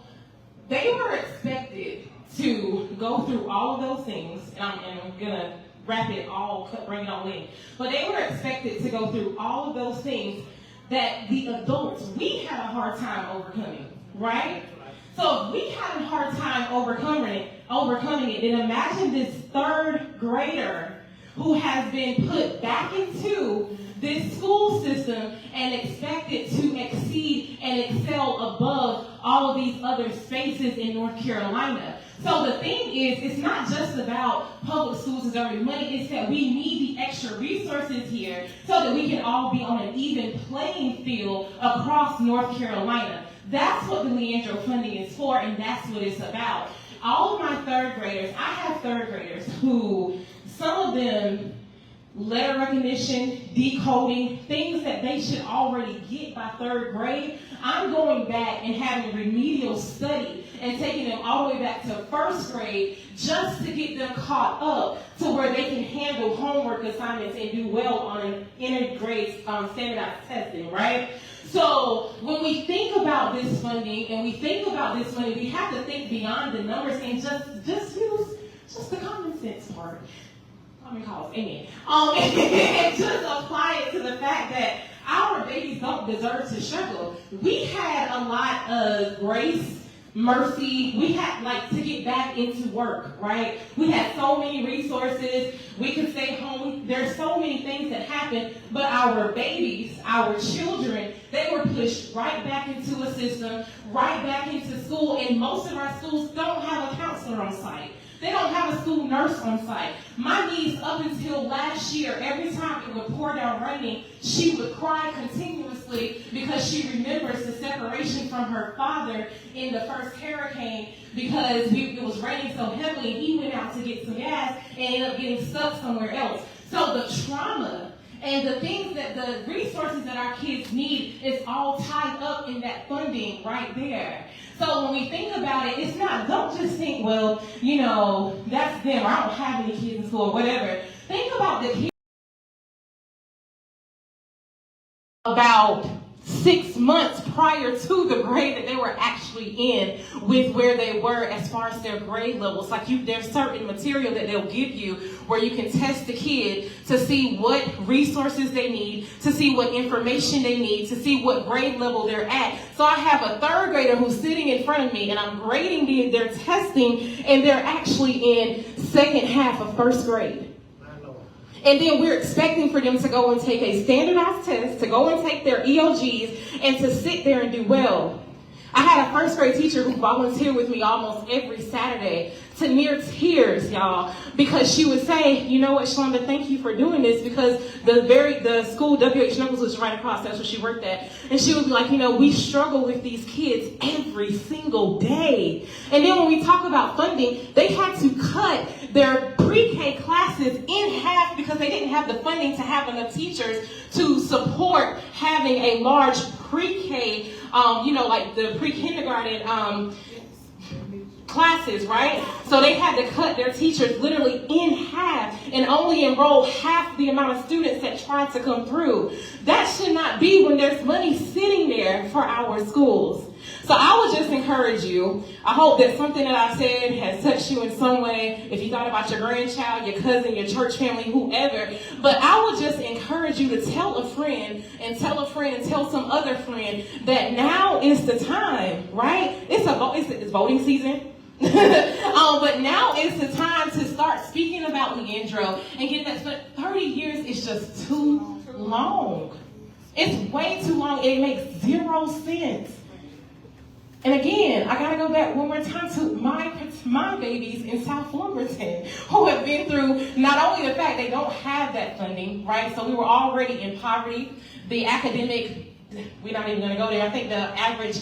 they were expected to go through all of those things, and I'm going to wrap it all, bring it all in. But they were expected to go through all of those things that the adults, we had a hard time overcoming, right? So if we had a hard time overcoming it, then imagine this 3rd grader who has been put back into this school system and expected to exceed and excel above all of these other spaces in North Carolina. So the thing is, it's not just about public schools deserving money, it's that we need the extra resources here so that we can all be on an even playing field across North Carolina. That's what the Leandro funding is for, and that's what it's about. All of my 3rd graders, I have 3rd graders who, some of them, letter recognition, decoding, things that they should already get by 3rd grade, I'm going back and having remedial study and taking them all the way back to 1st grade just to get them caught up to where they can handle homework assignments and do well on an intergrade standardized testing, right? So when we think about this funding and we think about this money, we have to think beyond the numbers and just use just the common sense part. Amen. And just apply it to the fact that our babies don't deserve to struggle. We had a lot of grace, mercy. We had to get back into work, right? We had so many resources. We could stay home. There's so many things that happened, but our babies, our children, they were pushed right back into a system, right back into school, and most of our schools don't have a counselor on site. They don't have a school nurse on site. My niece, up until last year, every time it would pour down raining, she would cry continuously because she remembers the separation from her father in the first hurricane because it was raining so heavily and he went out to get some gas and ended up getting stuck somewhere else. So the trauma and the things that the resources that our kids need is all tied up in that funding right there. So when we think about it, it's not, don't just think, well, that's them, or I don't have any kids in school, or whatever. Think about the kids about 6 months prior to the grade that they were actually in with where they were as far as their grade levels. There's certain material that they'll give you where you can test the kid to see what resources they need, to see what information they need, to see what grade level they're at. So I have a 3rd grader who's sitting in front of me and I'm grading their testing and they're actually in 2nd half of 1st grade. And then we're expecting for them to go and take a standardized test, to go and take their EOGs, and to sit there and do well. I had a 1st grade teacher who volunteered with me almost every Saturday to near tears, y'all, because she would say, you know what, Shalonda, thank you for doing this, because the school, W.H. Knuckles, was right across, that's where she worked at, and she would be like, we struggle with these kids every single day. And then when we talk about funding, they had to cut their pre-K classes in half because they didn't have the funding to have enough teachers to support having a large pre-K, the pre-kindergarten classes, right? So they had to cut their teachers literally in half and only enroll half the amount of students that tried to come through. That should not be when there's money sitting there for our schools. So I would just encourage you, I hope that something that I said has touched you in some way, if you thought about your grandchild, your cousin, your church family, whoever, but I would just encourage you to tell a friend and tell a friend and tell some other friend that now is the time, right? It's voting season. But now is the time to start speaking about Leandro and get that. But 30 years is just too long. It's way too long. It makes zero sense. And again, I gotta go back one more time to my babies in South Lumberton who have been through not only the fact they don't have that funding, right? So we were already in poverty. The academic, we're not even gonna go there. I think the average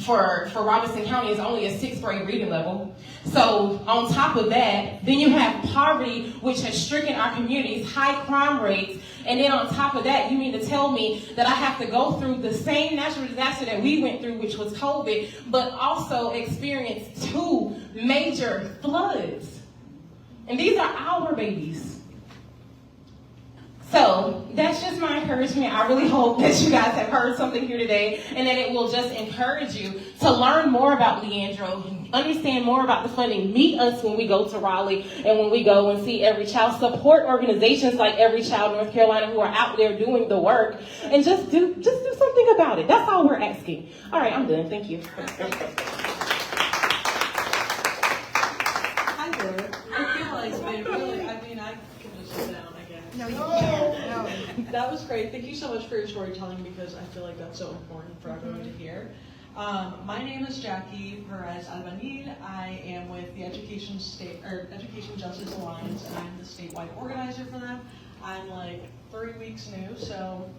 for Robinson County is only a 6th grade reading level. So on top of that, then you have poverty, which has stricken our communities, high crime rates, and then on top of that, you mean to tell me that I have to go through the same natural disaster that we went through, which was COVID, but also experience 2 major floods. And these are our babies. So that's just my encouragement. I really hope that you guys have heard something here today and that it will just encourage you to learn more about Leandro, understand more about the funding. Meet us when we go to Raleigh and when we go and see Every Child. Support organizations like Every Child North Carolina who are out there doing the work, and just do something about it. That's all we're asking. All right, I'm done. Thank you. Hi there. I feel like they really, I mean, I can just sit down, I guess. No, you can't. No. That was great. Thank you so much for your storytelling, because I feel like that's so important for everyone to hear. My name is Jackie Perez Albanil. I am with the Education Justice Alliance, and I'm the statewide organizer for them. I'm like 3 weeks new, so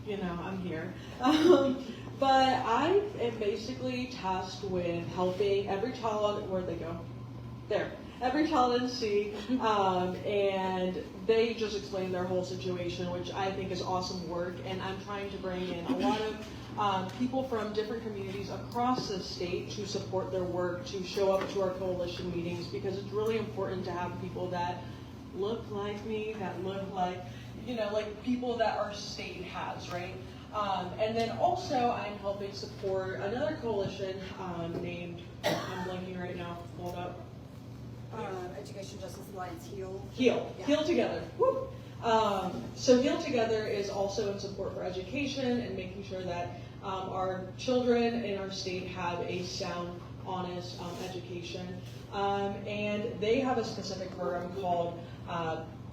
you know I'm here. But I am basically tasked with helping every child. Where'd they go? There. Every child in C, and they just explained their whole situation, which I think is awesome work. And I'm trying to bring in a lot of people from different communities across the state to support their work, to show up to our coalition meetings, because it's really important to have people that look like me, that look like, you know, like people that our state has, right? And then also I'm helping support another coalition named, I'm blanking right now, hold up. Education Justice Alliance, HEAL. HEAL. Yeah. HEAL Together. Woo. So HEAL Together is also in support for education and making sure that our children in our state have a sound, honest education. And they have a specific program called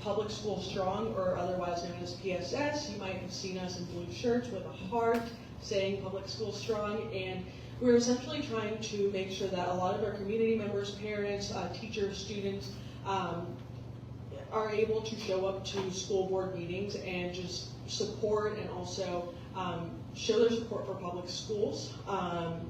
Public School Strong, or otherwise known as PSS. You might have seen us in blue shirts with a heart saying Public School Strong, and we're essentially trying to make sure that a lot of our community members, parents, teachers, students are able to show up to school board meetings and just support and also show their support for public schools,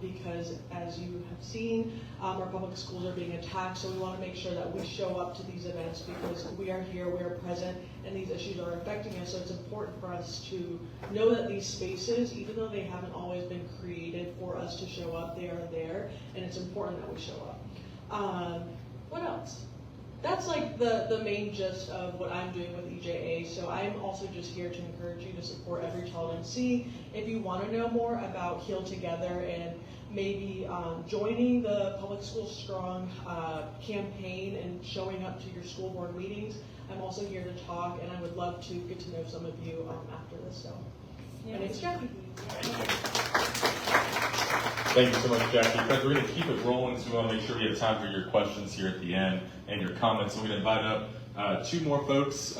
because as you have seen, our public schools are being attacked, so we want to make sure that we show up to these events because we are here, we are present, and these issues are affecting us, so it's important for us to know that these spaces, even though they haven't always been created for us to show up, they are there, and it's important that we show up. What else? That's like the main gist of what I'm doing with EJA. So I'm also just here to encourage you to support Every Child in C. If you want to know more about HEAL Together and maybe joining the Public School Strong campaign and showing up to your school board meetings, I'm also here to talk, and I would love to get to know some of you after this. So, my name's Jackie. Thank you so much, Jackie. Friends, we're going to keep it rolling, so we want to make sure we have time for your questions here at the end and your comments. So we're going to invite up 2 more folks.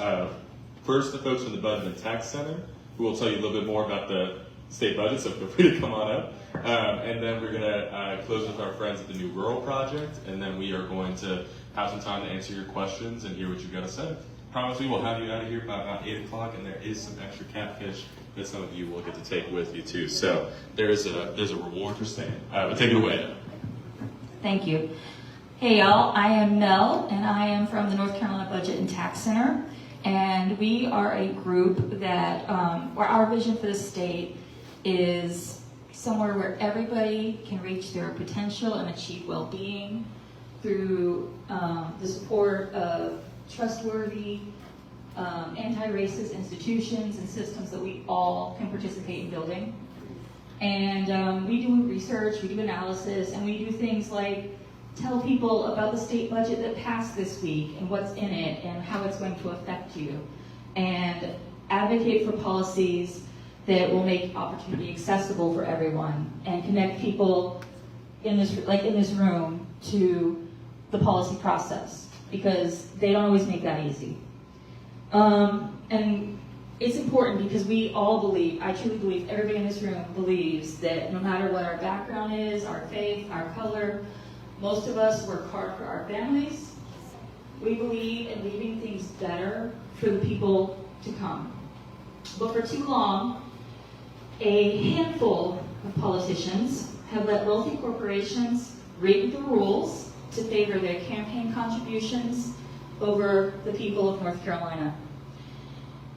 First, the folks from the Budget and Tax Center, who will tell you a little bit more about the state budget, so feel free to come on up. And then we're going to close with our friends at the New Rural Project, and then we are going to have some time to answer your questions and hear what you've got to say. Promise we will have you out of here by about 8 o'clock, and there is some extra catfish that some of you will get to take with you too. So there's a reward for staying. But take it away. Thank you. Hey y'all, I am Mel, and I am from the North Carolina Budget and Tax Center. And we are a group that, where our vision for the state is somewhere where everybody can reach their potential and achieve well-being through the support of trustworthy, anti-racist institutions and systems that we all can participate in building. And we do research, we do analysis, and we do things like tell people about the state budget that passed this week and what's in it and how it's going to affect you, and advocate for policies that will make opportunity accessible for everyone and connect people in this room to the policy process, because they don't always make that easy. And it's important because we all believe, I truly believe, everybody in this room believes that no matter what our background is, our faith, our color, most of us work hard for our families. We believe in leaving things better for the people to come. But for too long, a handful of politicians have let wealthy corporations rig the rules to favor their campaign contributions over the people of North Carolina.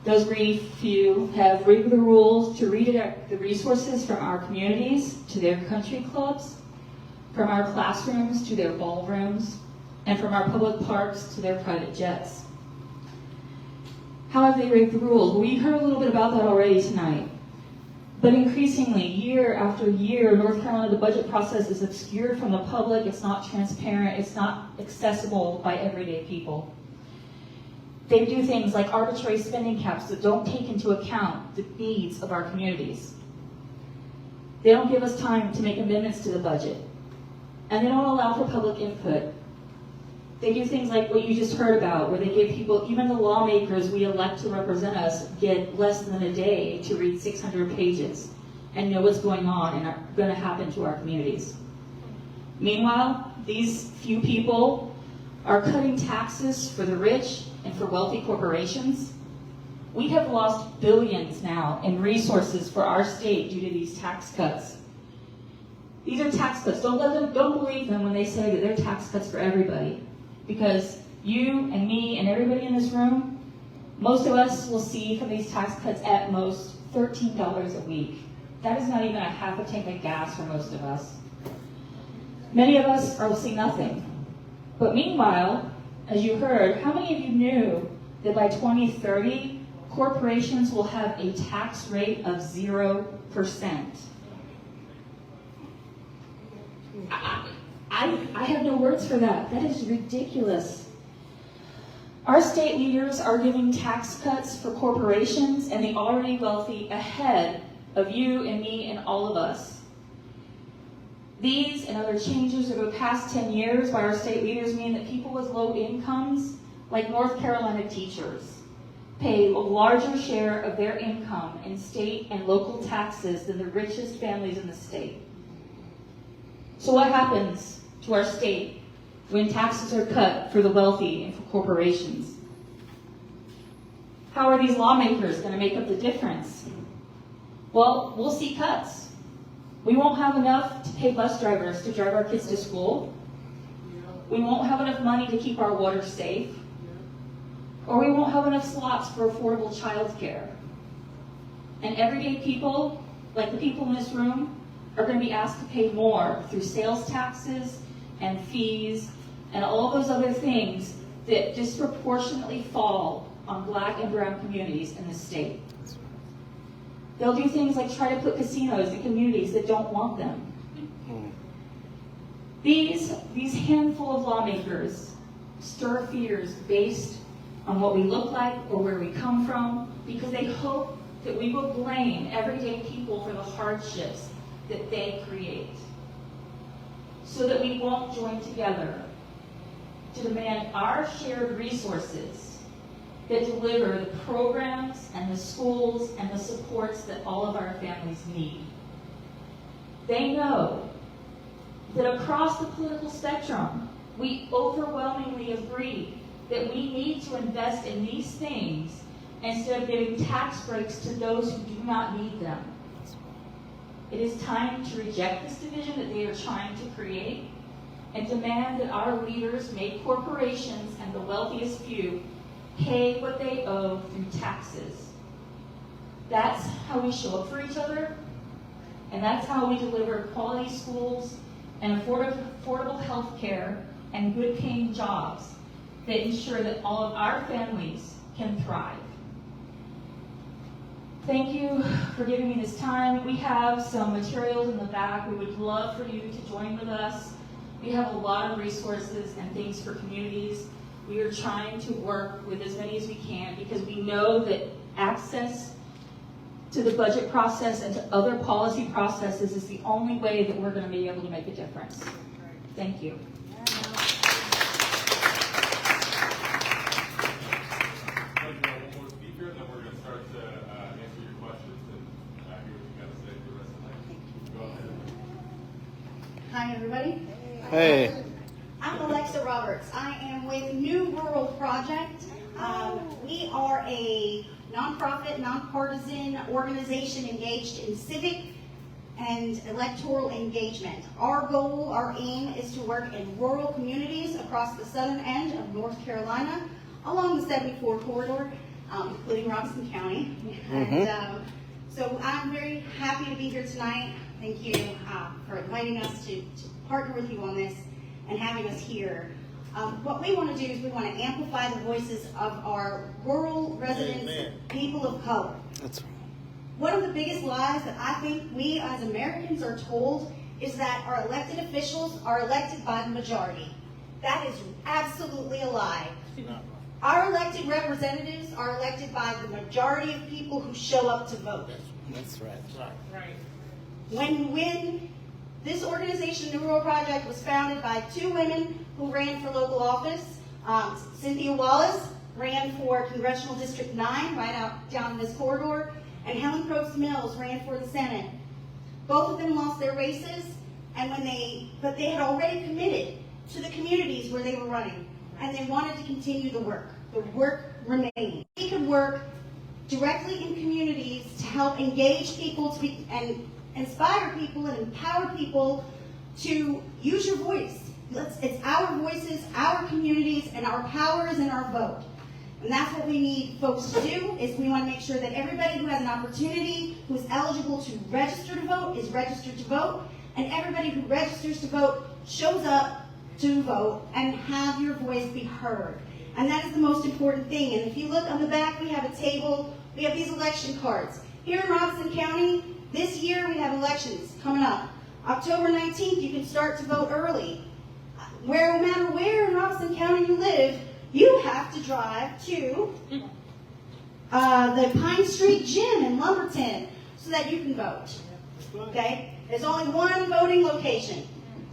Those greedy few have rigged the rules to redirect the resources from our communities to their country clubs, from our classrooms to their ballrooms, and from our public parks to their private jets. How have they rigged the rules? Well, we heard a little bit about that already tonight. But increasingly, year after year, North Carolina, the budget process is obscured from the public, it's not transparent, it's not accessible by everyday people. They do things like arbitrary spending caps that don't take into account the needs of our communities. They don't give us time to make amendments to the budget. And they don't allow for public input. They do things like what you just heard about, where they give people, even the lawmakers we elect to represent us, get less than a day to read 600 pages and know what's going on and are going to happen to our communities. Meanwhile, these few people are cutting taxes for the rich and for wealthy corporations. We have lost billions now in resources for our state due to these tax cuts. These are tax cuts. Don't believe them when they say that they're tax cuts for everybody. Because you and me and everybody in this room, most of us will see from these tax cuts at most $13 a week. That is not even a half a tank of gas for most of us. Many of us will see nothing. But meanwhile, as you heard, how many of you knew that by 2030, corporations will have a tax rate of 0%? I have no words for that. That is ridiculous. Our state leaders are giving tax cuts for corporations and the already wealthy ahead of you and me and all of us. These and other changes over the past 10 years by our state leaders mean that people with low incomes, like North Carolina teachers, pay a larger share of their income in state and local taxes than the richest families in the state. So what happens to our state when taxes are cut for the wealthy and for corporations? How are these lawmakers going to make up the difference? Well, we'll see cuts. We won't have enough to pay bus drivers to drive our kids to school. We won't have enough money to keep our water safe. Or we won't have enough slots for affordable childcare. And everyday people, like the people in this room, are going to be asked to pay more through sales taxes and fees and all those other things that disproportionately fall on Black and brown communities in the state. They'll do things like try to put casinos in communities that don't want them. These handful of lawmakers stir fears based on what we look like or where we come from, because they hope that we will blame everyday people for the hardships that they create, so that we won't join together to demand our shared resources that deliver the programs and the schools and the supports that all of our families need. They know that across the political spectrum, we overwhelmingly agree that we need to invest in these things instead of giving tax breaks to those who do not need them. It is time to reject this division that they are trying to create and demand that our leaders make corporations and the wealthiest few pay what they owe through taxes. That's how we show up for each other, and that's how we deliver quality schools and affordable health care and good-paying jobs that ensure that all of our families can thrive. Thank you for giving me this time. We have some materials in the back. We would love for you to join with us. We have a lot of resources and things for communities. We are trying to work with as many as we can because we know that access to the budget process and to other policy processes is the only way that we're going to be able to make a difference. Thank you. One more speaker, and then we're going to start to Hi, everybody. Hey. I'm Alexa Roberts. I am with New Rural Project. We are a nonprofit, nonpartisan organization engaged in civic and electoral engagement. Our goal, our aim is to work in rural communities across the southern end of North Carolina, along the 74 corridor, including Robinson County. And so I'm very happy to be here tonight. Thank you for inviting us to partner with you on this and having us here. What we want to do is we want to amplify the voices of our rural residents, people of color. That's right. One of the biggest lies that I think we as Americans are told is that our elected officials are elected by the majority. That is absolutely a lie. Our elected representatives are elected by the majority of people who show up to vote. That's right. Right. When this organization, New Rural Project, was founded by two women who ran for local office. Cynthia Wallace ran for Congressional District 9, right out down this corridor, and Helen Probst Mills ran for the Senate. Both of them lost their races, but they had already committed to the communities where they were running, and they wanted to continue the work. The work remained. We could work directly in communities to help engage people and inspire people and empower people to use your voice. It's our voices, our communities, and our power is in our vote. And that's what we need folks to do, is we want to make sure that everybody who has an opportunity, who is eligible to register to vote, is registered to vote, and everybody who registers to vote shows up to vote and have your voice be heard. And that is the most important thing. And if you look on the back, we have a table, we have these election cards. Here in Robinson County, this year we have elections coming up. October 19th, you can start to vote early. No matter where in Robinson County you live, you have to drive to the Pine Street Gym in Lumberton so that you can vote. Okay? There's only one voting location.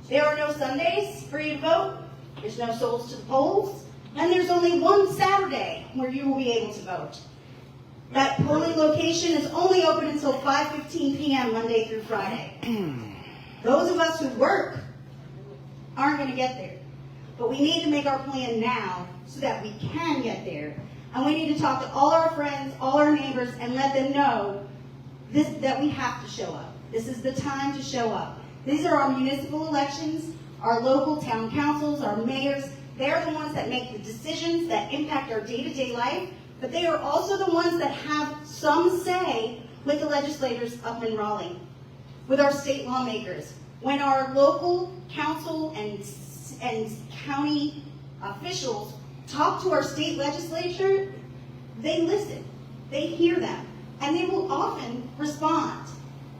There are no Sundays for you to vote. There's no souls to the polls. And there's only one Saturday where you will be able to vote. That polling location is only open until 5:15 p.m. Monday through Friday. Those of us who work aren't going to get there. But we need to make our plan now so that we can get there. And we need to talk to all our friends, all our neighbors, and let them know that we have to show up. This is the time to show up. These are our municipal elections, our local town councils, our mayors. They're the ones that make the decisions that impact our day-to-day life, but they are also the ones that have some say with the legislators up in Raleigh, with our state lawmakers. When our local council and county officials talk to our state legislature, they listen, they hear them, and they will often respond.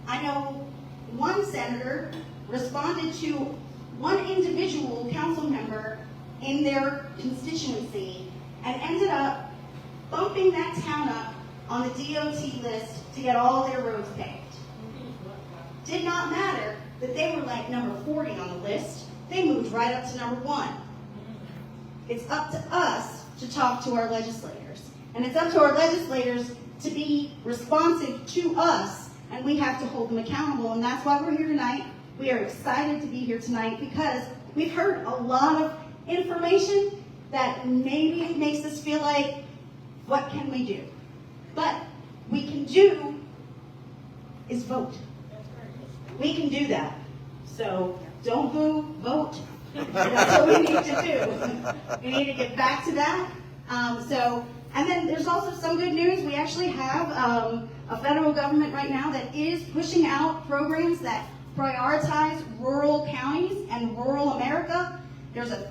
I know one senator responded to one individual council member in their constituency and ended up bumping that town up on the DOT list to get all their roads paved. Did not matter that they were like number 40 on the list. They moved right up to number 1. It's up to us to talk to our legislators. And it's up to our legislators to be responsive to us, and we have to hold them accountable. And that's why we're here tonight. We are excited to be here tonight because we've heard a lot of information that maybe makes us feel like, what can we do? But we can do is vote. We can do that. So don't boo, vote. That's what we need to do. We need to get back to that. And then there's also some good news. We actually have a federal government right now that is pushing out programs that prioritize rural counties and rural America. There's a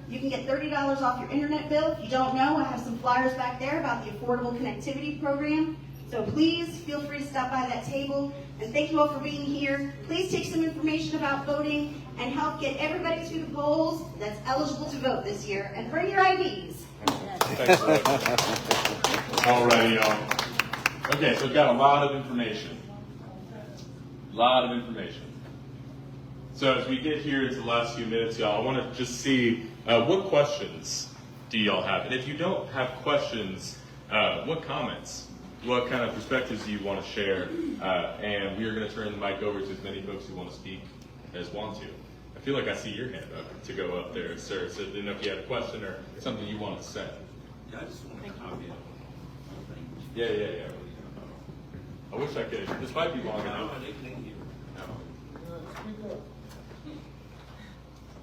you can get $30 off your internet bill. If you don't know, I have some flyers back there about the Affordable Connectivity Program. So please feel free to stop by that table. And thank you all for being here. Please take some information about voting and help get everybody to the polls that's eligible to vote this year. And bring your IDs. Thanks, all righty, y'all. Okay, so we've got a lot of information. So as we get here into the last few minutes, y'all, I want to just see what questions do y'all have? And if you don't have questions, what comments? What kind of perspectives do you want to share? And we are going to turn the mic over to as many folks who want to speak as want to. I feel like I see your hand up to go up there, sir. So I didn't know if you had a question or something you wanted to say. Yeah, I just want to comment. Yeah. I wish I could. This might be long enough. They can't hear.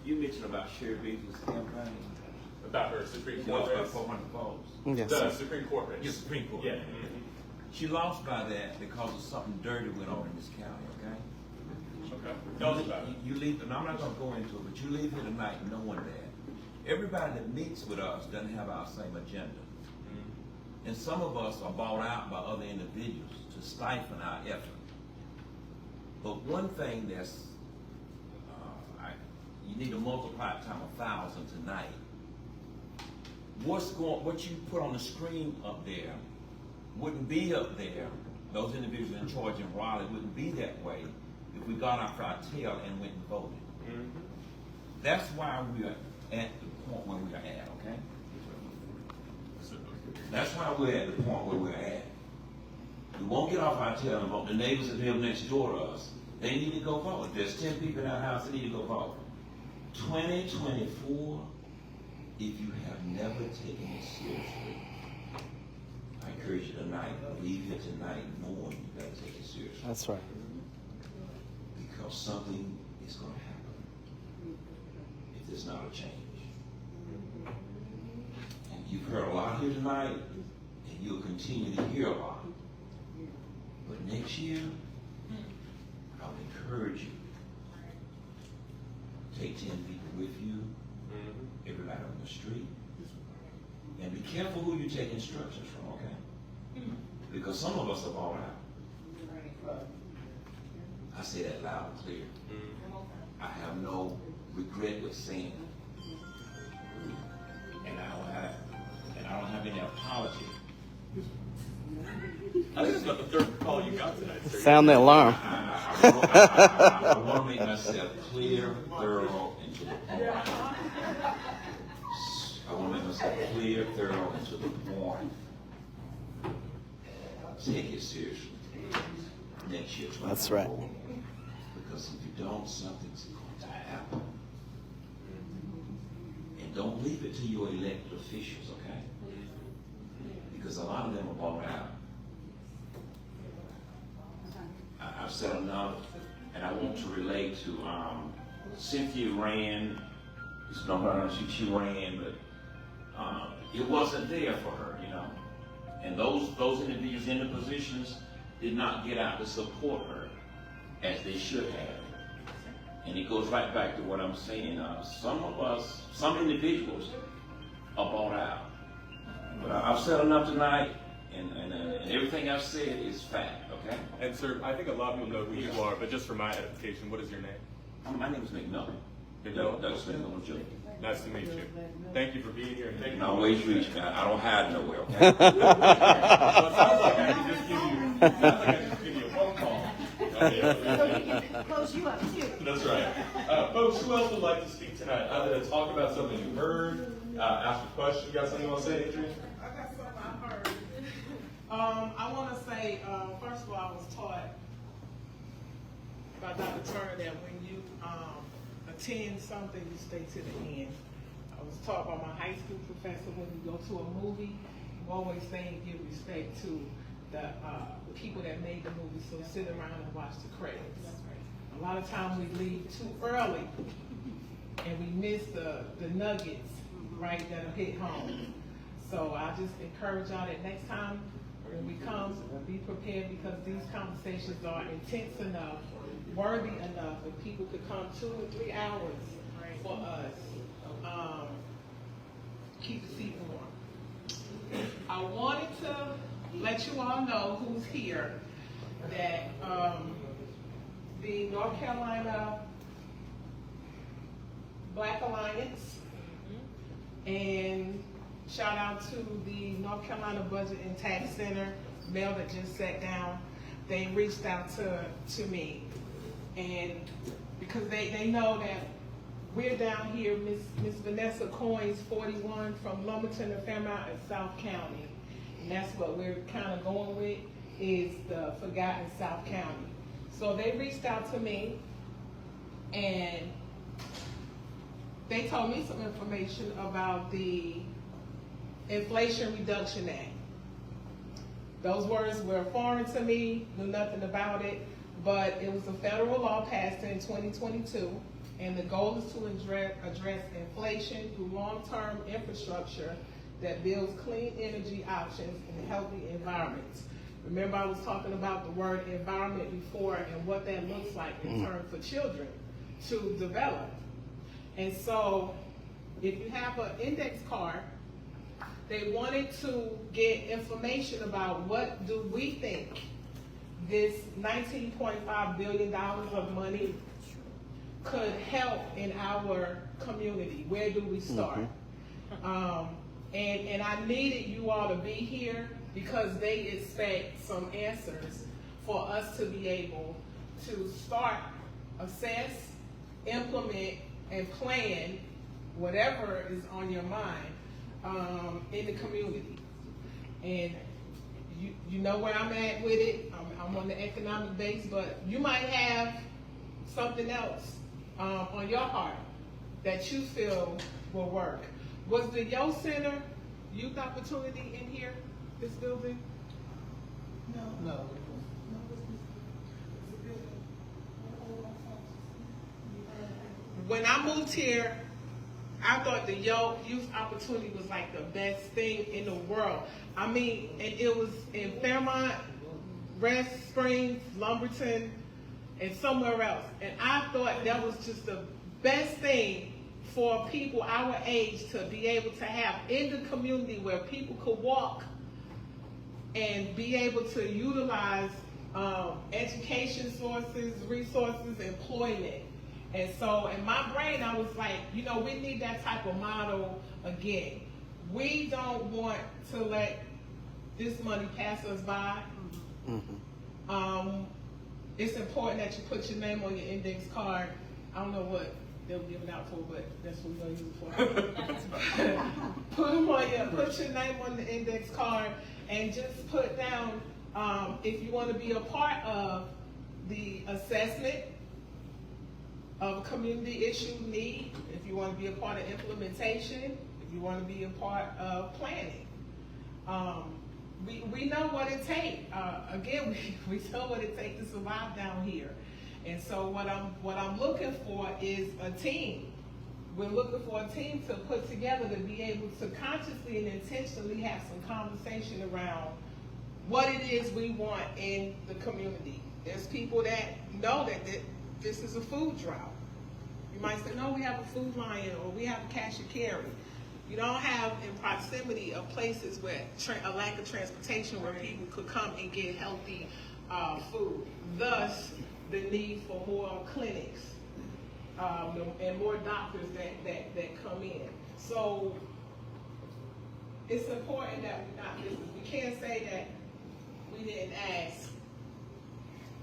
You mentioned about Sherry Beasley's campaign. About her Supreme She Court lost by race. 400 votes. Yes. The Supreme Court race. Yeah, Supreme Court. Yeah. She lost by that because of something dirty went on in this county, okay? Okay. Tell us about it. You leave, and I'm not gonna go into it, but you leave here tonight knowing that everybody that meets with us doesn't have our same agenda. And some of us are bought out by other individuals to stifle our effort. But one thing that's, you need to multiply it times 1,000 tonight. What you put on the screen up there wouldn't be up there. Those individuals in charge in Raleigh wouldn't be that way if we got off our tail and went and voted. That's why we are at the point where we are at, okay? That's why we're at the point where we're at. We won't get off our tail and vote. The neighbors that live next door to us, they need to go vote. If there's 10 people in our house, they need to go vote. 2024, if you have never taken it seriously, I encourage you tonight, leave here tonight knowing you gotta take it seriously. That's right. Because something is gonna happen if there's not a change. And you've heard a lot here tonight, and you'll continue to hear a lot. But next year, I would encourage you, take 10 people with you, everybody on the street, and be careful who you take instructions from, okay? Because some of us are bought out. I say that loud and clear. I have no regret with saying it. And I don't have any apology. I think it's about the third call you got tonight, sir. Sound the alarm. I want to make myself clear, thorough, and to the point. I want to make myself clear, thorough, and to the point. Take it seriously. Next year, That's right. because if you don't, something's going to happen. And don't leave it to your elected officials, okay? Because a lot of them are bought out. I've said enough, and I want to relate to Cynthia ran. It's not her, she ran, but it wasn't there for her, you know. And those individuals in the positions did not get out to support her as they should have. And it goes right back to what I'm saying. Some of us, some individuals are bought out. But I've said enough tonight, and everything I've said is fact, okay? And sir, I think a lot of people know who you are, but just for my edification, what is your name? My name is McMillan. McMillan? Doug McMillan Jr. Nice to meet you. Thank you for being here and You taking can the always reach me. I don't hide nowhere, okay? Well, it sounds like I can just give you a phone call. So we can close you up too. That's right. Folks, who else would like to speak tonight? Other than talk about something you heard, ask a question. You got something you want to say, Adrian? I got something I heard. I want to say, first of all, I was taught by Dr. Turner that when you attend something, you stay to the end. I was taught by my high school professor when you go to a movie, you always say and give respect to the people that made the movie, so sit around and watch the credits. A lot of times we leave too early and we miss the nuggets, right, that'll hit home. So I just encourage y'all that next time when we come, be prepared, because these conversations are intense enough, worthy enough, and people could come 2 or 3 hours for us. Keep the seat warm. I wanted to let you all know who's here, that the North Carolina Black Alliance, and shout out to the North Carolina Budget and Tax Center, Mel that just sat down. They reached out to me, and because they know that we're down here, Miss Vanessa Coynes, 41, from Lumberton to Fairmont and South County. And that's what we're kind of going with, is the forgotten South County. So they reached out to me, And they told me some information about the Inflation Reduction Act. Those words were foreign to me, knew nothing about it, but it was a federal law passed in 2022, and the goal is to address inflation through long-term infrastructure that builds clean energy options in healthy environments. Remember, I was talking about the word environment before and what that looks like in terms for children to develop. And so, if you have an index card, they wanted to get information about what do we think this $19.5 billion of money could help in our community. Where do we start? And I needed you all to be here because they expect some answers for us to be able to start, assess, implement, and plan whatever is on your mind in the community. And you know where I'm at with it. I'm on the economic base, but you might have something else on your heart that you feel will work. Was the Yo Center Youth Opportunity in here, this building? No. When I moved here, I thought the Yo Youth Opportunity was like the best thing in the world. I mean, and it was in Fairmont, Red Springs, Lumberton, and somewhere else. And I thought that was just the best thing for people our age to be able to have in the community where people could walk and be able to utilize education sources, resources, employment. And so in my brain, I was like, you know, we need that type of model again. We don't want to let this money pass us by. It's important that you put your name on your index card. I don't know what they'll give it out for, but that's what we're gonna use it for. Put your name on the index card and just put down if you want to be a part of the assessment of community issue need, if you want to be a part of implementation, if you want to be a part of planning. We know what it takes. Again, we know what it takes to survive down here. And so what I'm looking for is a team. We're looking for a team to put together to be able to consciously and intentionally have some conversation around what it is we want in the community. There's people that know that this is a food drought. You might say, no, we have a food lion or we have a cash and carry. You don't have in proximity of places where a lack of transportation where people could come and get healthy food. Thus, the need for more clinics and more doctors that come in. So it's important that we not miss this. We can't say that we didn't ask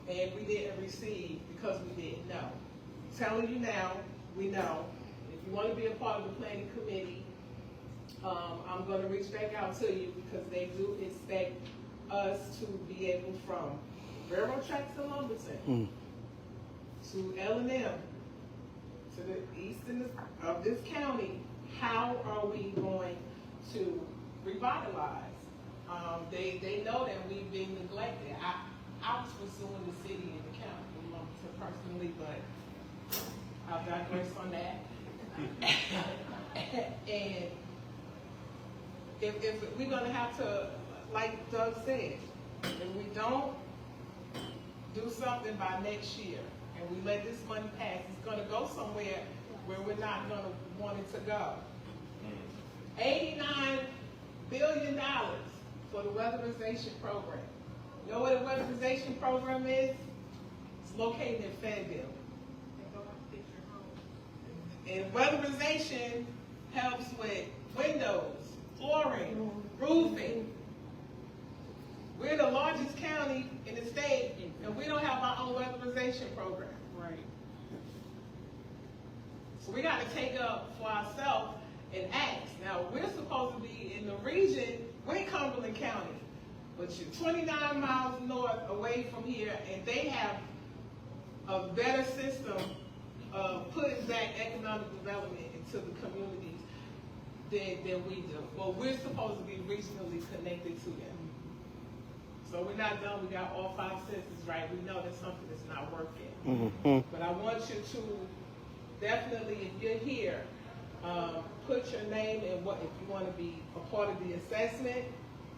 and we didn't receive because we didn't know. Telling you now, we know. If you want to be a part of the planning committee, I'm going to reach back out to you because they do expect us to be able from railroad tracks to Lumberton, to L&M, to the east of this county. How are we going to revitalize? They know that we've been neglected. I was pursuing the city and the county in Lumberton personally, but I'll digress on that. And if we're going to have to, like Doug said, if we don't do something by next year and we let this money pass, it's going to go somewhere where we're not going to want it to go. $89 billion for the weatherization program. You know what a weatherization program is? It's located in Fayetteville. And weatherization helps with windows, flooring, roofing. We're the largest county in the state, and we don't have our own weatherization program. Right. So we got to take up for ourselves and ask. Now, we're supposed to be in the region, we're in Cumberland County, but you're 29 miles north away from here, and they have a better system putting back economic development into the communities than we do. Well, we're supposed to be regionally connected to them. So we're not done. We got all 5 senses right. We know that something is not working. But I want you to definitely, if you're here, put your name in what if you want to be a part of the assessment.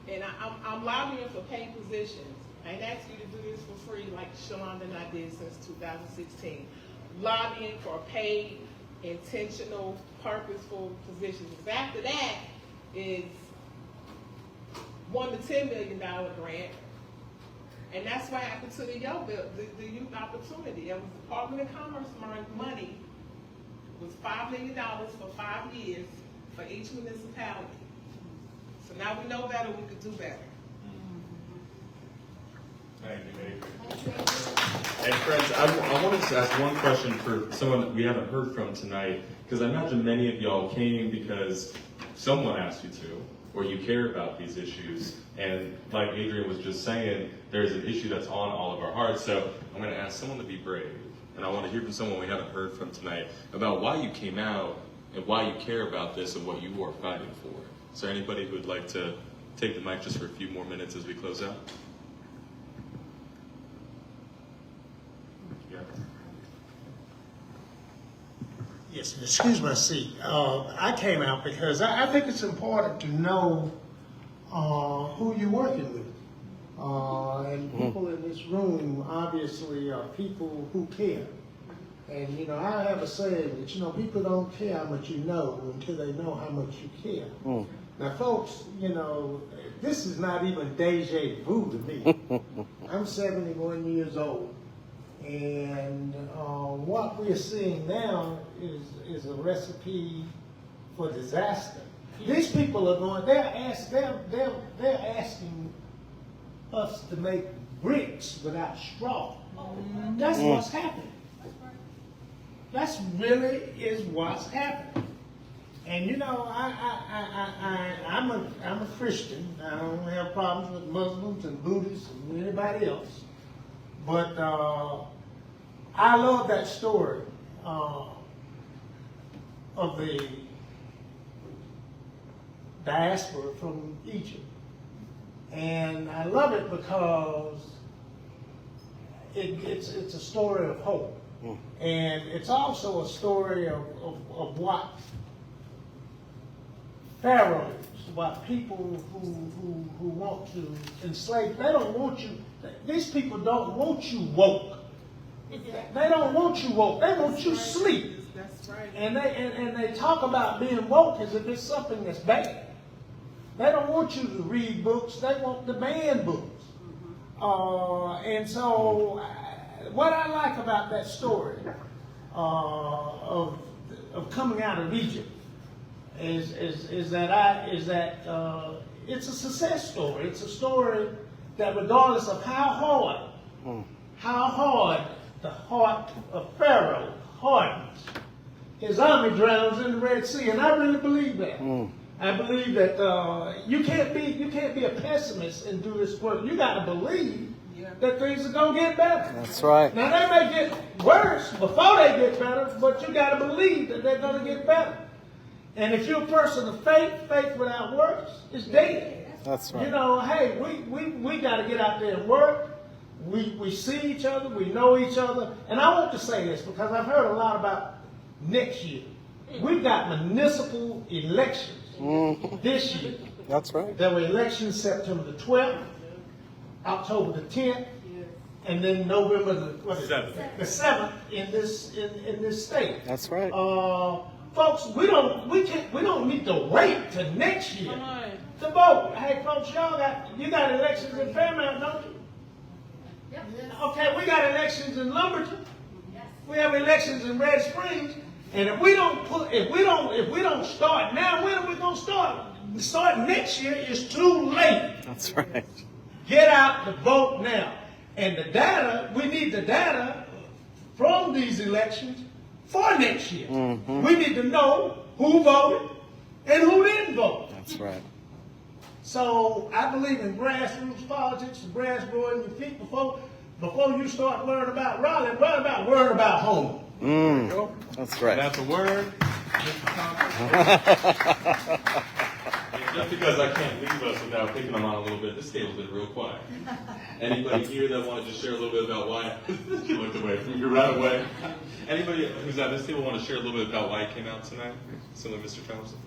And I'm lobbying for paid positions. I ain't asked you to do this for free like Shalonda and I did since 2016. Lobbying for paid, intentional, purposeful positions. After that is $1 to $10 million grant. And that's what happened to the youth opportunity. It was Department of Commerce money. It was $5 million for 5 years for each municipality. So now we know better, we could do better. Thank you, Adrian. And friends, I wanted to ask one question for someone that we haven't heard from tonight, because I imagine many of y'all came because someone asked you to, or you care about these issues. And like Adrian was just saying, there's an issue that's on all of our hearts. So I'm going to ask someone to be brave. And I want to hear from someone we haven't heard from tonight about why you came out and why you care about this and what you are fighting for. Is there anybody who would like to take the mic just for a few more minutes as we close out? Yeah. Yes, excuse my seat. I came out because I think it's important to know who you're working with. And people in this room obviously are people who care. And, you know, I have a saying that, you know, people don't care how much you know until they know how much you care. Now, folks, you know, this is not even deja vu to me. I'm 71 years old. And what we're seeing now is a recipe for disaster. These people are going, they're asking us to make bricks without straw. That's what's happening. That's really is what's happening. And you know, I'm a Christian. I don't have problems with Muslims and Buddhists and anybody else. But I love that story of the diaspora from Egypt. And I love it because it's a story of hope. And it's also a story of what pharaohs, what people who want to enslave, they don't want you, these people don't want you woke. They don't want you woke, they want you sleep. That's right. And they talk about being woke as if it's something that's bad. They don't want you to read books, they want to ban books. And so what I like about that story of coming out of Egypt is that it's a success story. It's a story that regardless of how hard the heart of Pharaoh hardens, his army drowns in the Red Sea, and I really believe that. I believe that you can't be a pessimist and do this work. You got to believe that things are going to get better. That's right. Now, they may get worse before they get better, but you got to believe that they're going to get better. And if you're a person of faith, faith without works is dead. That's right. You know, hey, we got to get out there and work. We see each other. We know each other. And I want to say this because I've heard a lot about next year. We've got municipal elections this year. That's right. There were elections September the 12th, October the 10th, and then November the 7th in this state. That's right. Folks, we don't need to wait till next year to vote. Hey, folks, you got elections in Fairmont, don't you? Okay, we got elections in Lumberton. We have elections in Red Springs. And if we don't start now, when are we gonna start? Starting next year is too late. That's right. Get out the vote now. And the data, we need the data from these elections for next year. We need to know who voted and who didn't vote. That's right. So I believe in grassroots politics, grass growing your feet before you start learning about Raleigh, worry about home. That's And right. that's a word. Mr. Thompson. And just because I can't leave us without picking them on a little bit, this table's been real quiet. Anybody here that want to just share a little bit about why? You looked away from you right away. Anybody who's at this table want to share a little bit about why it came out tonight? Similar to Mr. Thompson?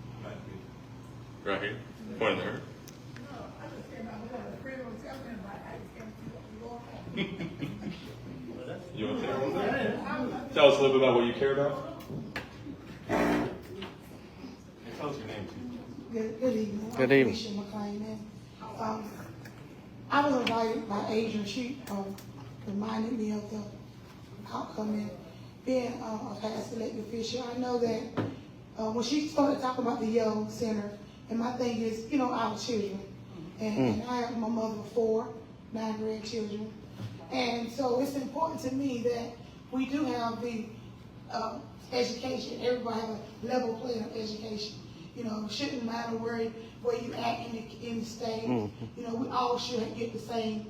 Right here. Pointing to her. You want to say a little bit? Tell us a little bit about what you care about. Hey, tell us your name too. Good evening. Good I'm evening. Alicia McLean. I was invited by Adrian. She reminded me of the outcome in being a past elected official. I know that when she started talking about the Yale Center, and my thing is, our children. And I have my mother of 9 grandchildren. And so it's important to me that we do have the education. Everybody have a level playing of education. It shouldn't matter where you at in the state. We all should get the same,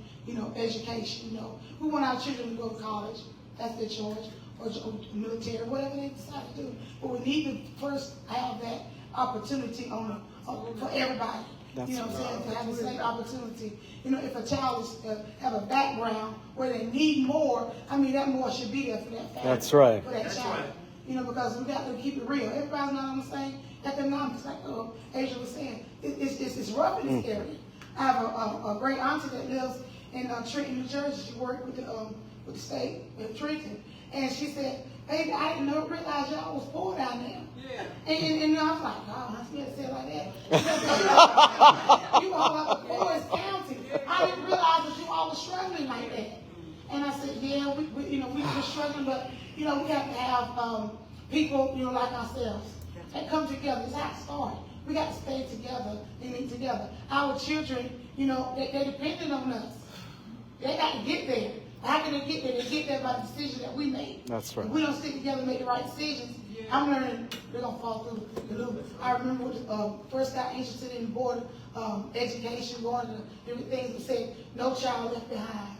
education. We want our children to go to college. That's their choice, or military, whatever they decide to do. But we need to first have that opportunity for everybody. That's To have the same opportunity. If a child have a background where they need more, that more should be there for that family. That's right. For that child. Because we got to keep it real. Everybody's not on the same economics, like Asia was saying. It's rough in this area. I have a great auntie that lives in Trenton, New Jersey. She worked with the state, with Trenton. And she said, baby, I didn't realize y'all was poor down there. Yeah. And I was like, oh, I still say it like that. You all like the poorest county. I didn't realize that you all were struggling like that. And I said, yeah, we were struggling, but we have to have people, like ourselves that come together. It's how it started. We got to stay together and eat together. Our children, they're dependent on us. They got to get there. How can they get there? They get there by the decision that we make. That's right. If we don't stick together and make the right decisions, I'm learning we're going to fall through the loop. I remember when first got interested in board education, going to different things, and said, no child left behind.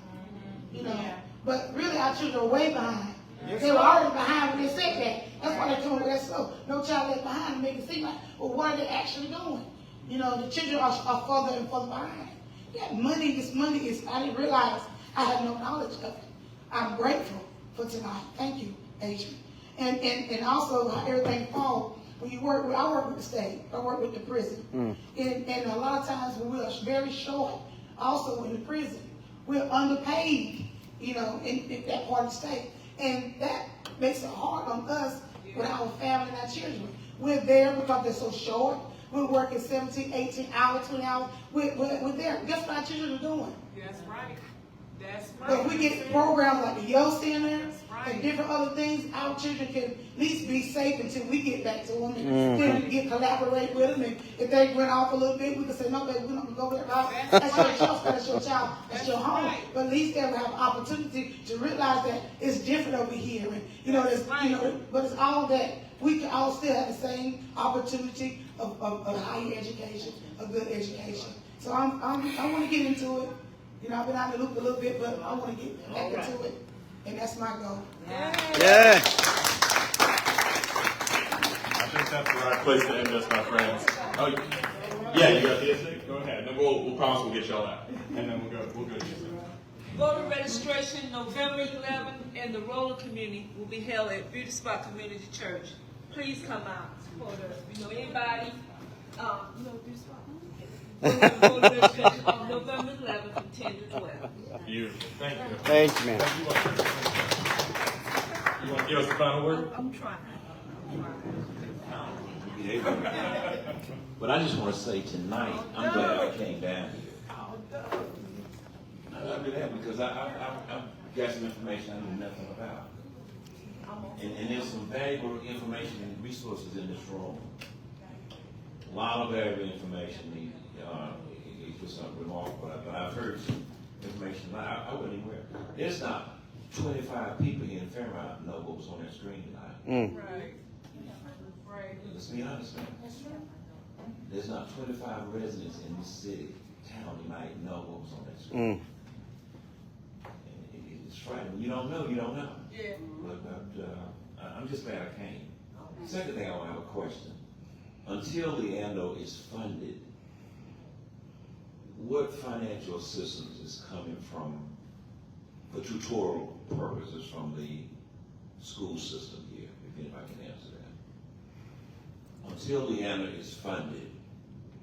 But really our children are way behind. They were already behind when they said that. That's why they're doing that slow. No child left behind, to make it seem like, well, what are they actually doing? The children are further and further behind. Yeah, this money is, I didn't realize I had no knowledge of it. I'm grateful for tonight. Thank you, Adrian. And also how everything falls when you work I work with the state, I work with the prison. And a lot of times when we're very short, also in the prison, we're underpaid, in that part of the state. And that makes it hard on us with our family and our children. We're there because they're so short. We're working 17, 18 hours, 20 hours. We're there. Guess what our children are doing? That's right. That's right. But if we get programs like the Yo Center and different other things, our children can at least be safe until we get back to them. And then we can collaborate with them. And if they went off a little bit, we can say, no, baby, we're not going to go that route. That's your choice, that's your child, that's your home. But at least they will have an opportunity to realize that it's different over here. And, but it's all that we can all still have the same opportunity of higher education, of good education. So I want to get into it. I've been out of the loop a little bit, but I want to get back into it, and that's my goal. Yeah. I think that's the right place to end this, my friends. Oh, yeah, you got the essay? Go ahead. Then we'll promise we'll get y'all out. And then we'll go to the essay. Voter registration November 11th and the roller community will be held at Beauty Spot Community Church. Please come out, support us. Anybody, Beauty Spot? Voter registration on November 11th from 10 to 12. Beautiful. Thank you. Thank you, man. You want to give us the final word? I'm trying. But I just want to say tonight, I'm glad I came down here. I do that because I've got some information I knew nothing about. And there's some valuable information and resources in this room. A lot of valuable information. It's just remarkable. But I've heard some information I wasn't aware. There's not 25 people here in Fairmont know what was on that screen tonight. Right. Let's be honest, man. There's not 25 residents in this city, town tonight know what was on that screen. And it's frightening. You don't know, you don't know. Yeah. But I'm just glad I came. Second thing, I have a question. Until Leandro is funded, what financial assistance is coming from, for tutorial purposes, from the school system here, if anybody can answer that? Until Leandro is funded,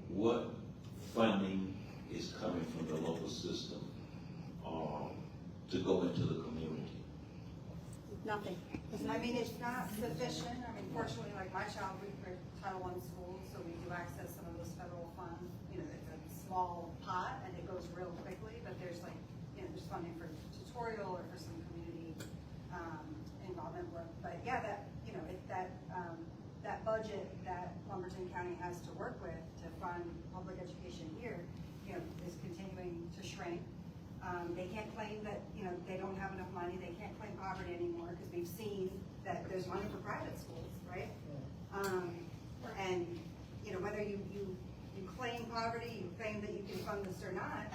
what funding is coming from the local system to go into the community? Nothing. I mean, it's not sufficient. I mean, fortunately, like my child, we were Title I school, so we do access some of those federal funds. You know, it's a small pot and it goes real quickly, but there's like, you know, there's funding for tutorial or for some community involvement work. But yeah, that, you know, that budget that Lumberton County has to work with to fund public education here, you know, is continuing to shrink. They can't claim that, you know, they don't have enough money. They can't claim poverty anymore because we've seen that there's money for private schools, right? And, you know, whether you claim poverty, you claim that you can fund this or not,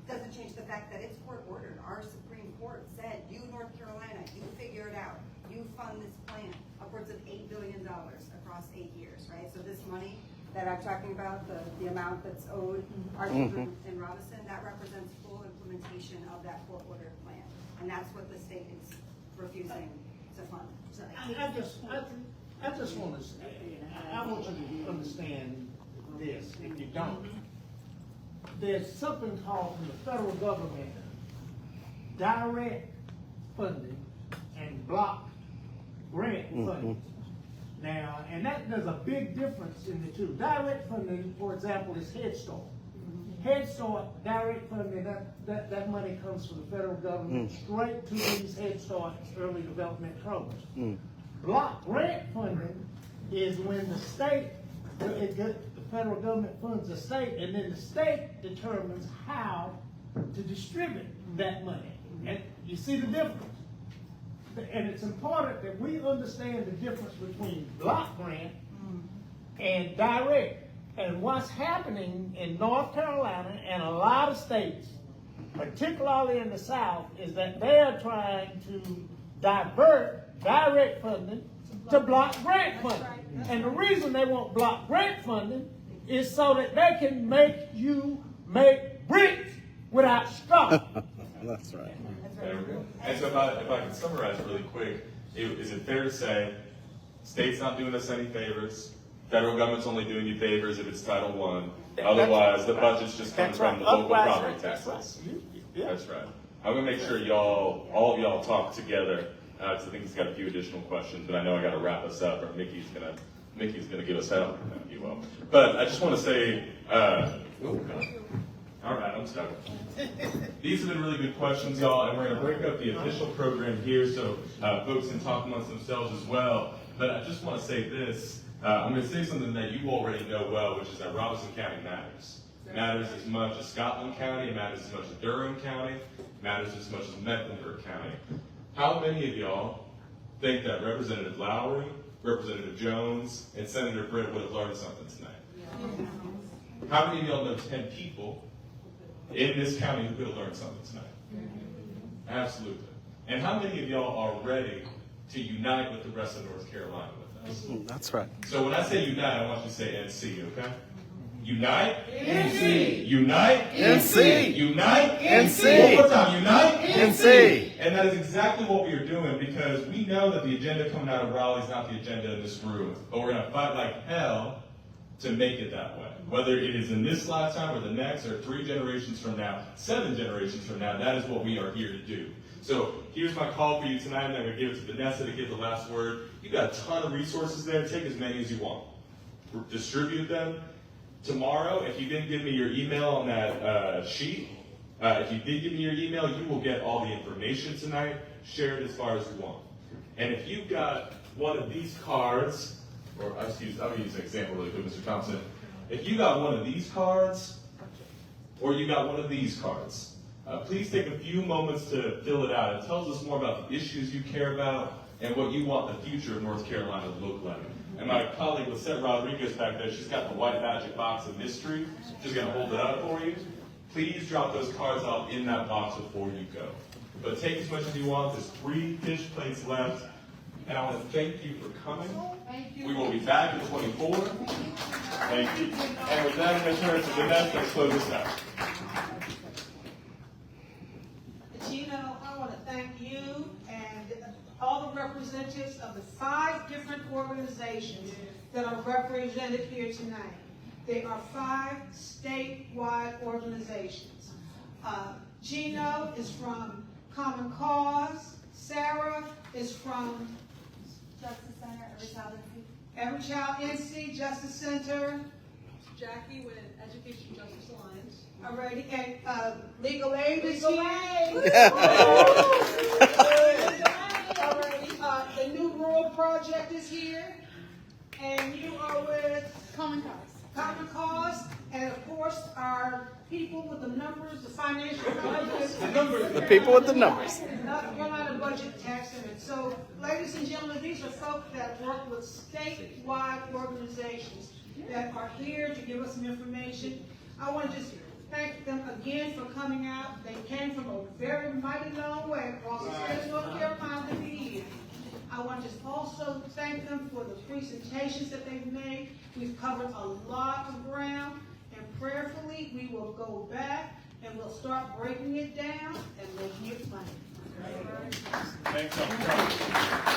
doesn't change the fact that it's court ordered. Our Supreme Court said, you, North Carolina, you figure it out. You fund this plan, upwards of $8 billion across 8 years, right? So this money that I'm talking about, the amount that's owed our children in Robinson, that represents full implementation of that court-ordered plan. And that's what the state is refusing to fund. So, I just want to say, I want you to understand this, if you don't. There's something called from the federal government, direct funding and block grant funding. Now, and there's a big difference in the two. Direct funding, for example, is Head Start. Head Start, direct funding, that money comes from the federal government straight to these Head Start early development programs. Block grant funding is when the state, the federal government funds the state, and then the state determines how to distribute that money. And you see the difference? And it's important that we understand the difference between block grant and direct. And what's happening in North Carolina and a lot of states, particularly in the South, is that they are trying to divert direct funding to block grant funding. And the reason they want block grant funding is so that they can make you make bricks without straw. That's right. There we go. And so if I can summarize really quick, is it fair to say, state's not doing us any favors, federal government's only doing you favors if it's Title I, otherwise the budget's just coming from the local property taxes? That's right. I'm gonna make sure all of y'all talk together, because I think he's got a few additional questions, but I know I gotta wrap us up, or Mickey's gonna give us help, if you will. But I just wanna say, all right, I'm stuck. These have been really good questions, y'all, and we're going to break up the official program here so folks can talk amongst themselves as well. But I just want to say this. I'm going to say something that you already know well, which is that Robinson County matters. It matters as much as Scotland County, it matters as much as Durham County, it matters as much as Mecklenburg County. How many of y'all think that Representative Lowry, Representative Jones, and Senator Britt would have learned something tonight? How many of y'all know 10 people in this county who could have learned something tonight? Absolutely. And how many of y'all are ready to unite with the rest of North Carolina with us? That's right. So when I say unite, I want you to say NC, okay? Unite. NC. Unite. NC. Unite. NC. One more time. Unite. NC. And that is exactly what we are doing, because we know that the agenda coming out of Raleigh is not the agenda in this room. But we're going to fight like hell to make it that way. Whether it is in this lifetime or the next, or 3 generations from now, 7 generations from now, that is what we are here to do. So here's my call for you tonight, and I'm going to give it to Vanessa to give the last word. You got a ton of resources there. Take as many as you want. Distribute them. Tomorrow, if you didn't give me your email on that sheet, if you did give me your email, you will get all the information tonight. Share it as far as you want. And if you've got one of these cards, or I'll use an example really quick, Mr. Thompson. If you got one of these cards, or you got one of these cards, please take a few moments to fill it out. It tells us more about the issues you care about and what you want the future of North Carolina to look like. And my colleague, Lisette Rodriguez, back there, she's got the white magic box of mystery. She's going to hold it up for you. Please drop those cards off in that box before you go. But take as much as you want. There's 3 fish plates left. And I want to thank you for coming. Thank you. We will be back at 24. Thank you. And with that, I'm going to turn it to Vanessa to close this out. Gino, I want to thank you and all the representatives of the 5 different organizations that are represented here tonight. They are 5 statewide organizations. Gino is from Common Cause. Sarah is from Justice Center, Every Child NC Justice Center. Jackie with Education Justice Alliance. Alrighty, and Legal Aid is Legal here. Alrighty, the New Rural Project is here. And you are with Common Cause, and of course, our people with the numbers, the financial budgets. The people with the numbers. We're not a budget tax limit. So, ladies and gentlemen, these are folks that work with statewide organizations that are here to give us some information. I want to just thank them again for coming out. They came from a very mighty long way across the state of North Carolina to be here. I want to just also thank them for the presentations that they've made. We've covered a lot of ground, and prayerfully we will go back and we'll start breaking it down and making it plain. Thanks so much.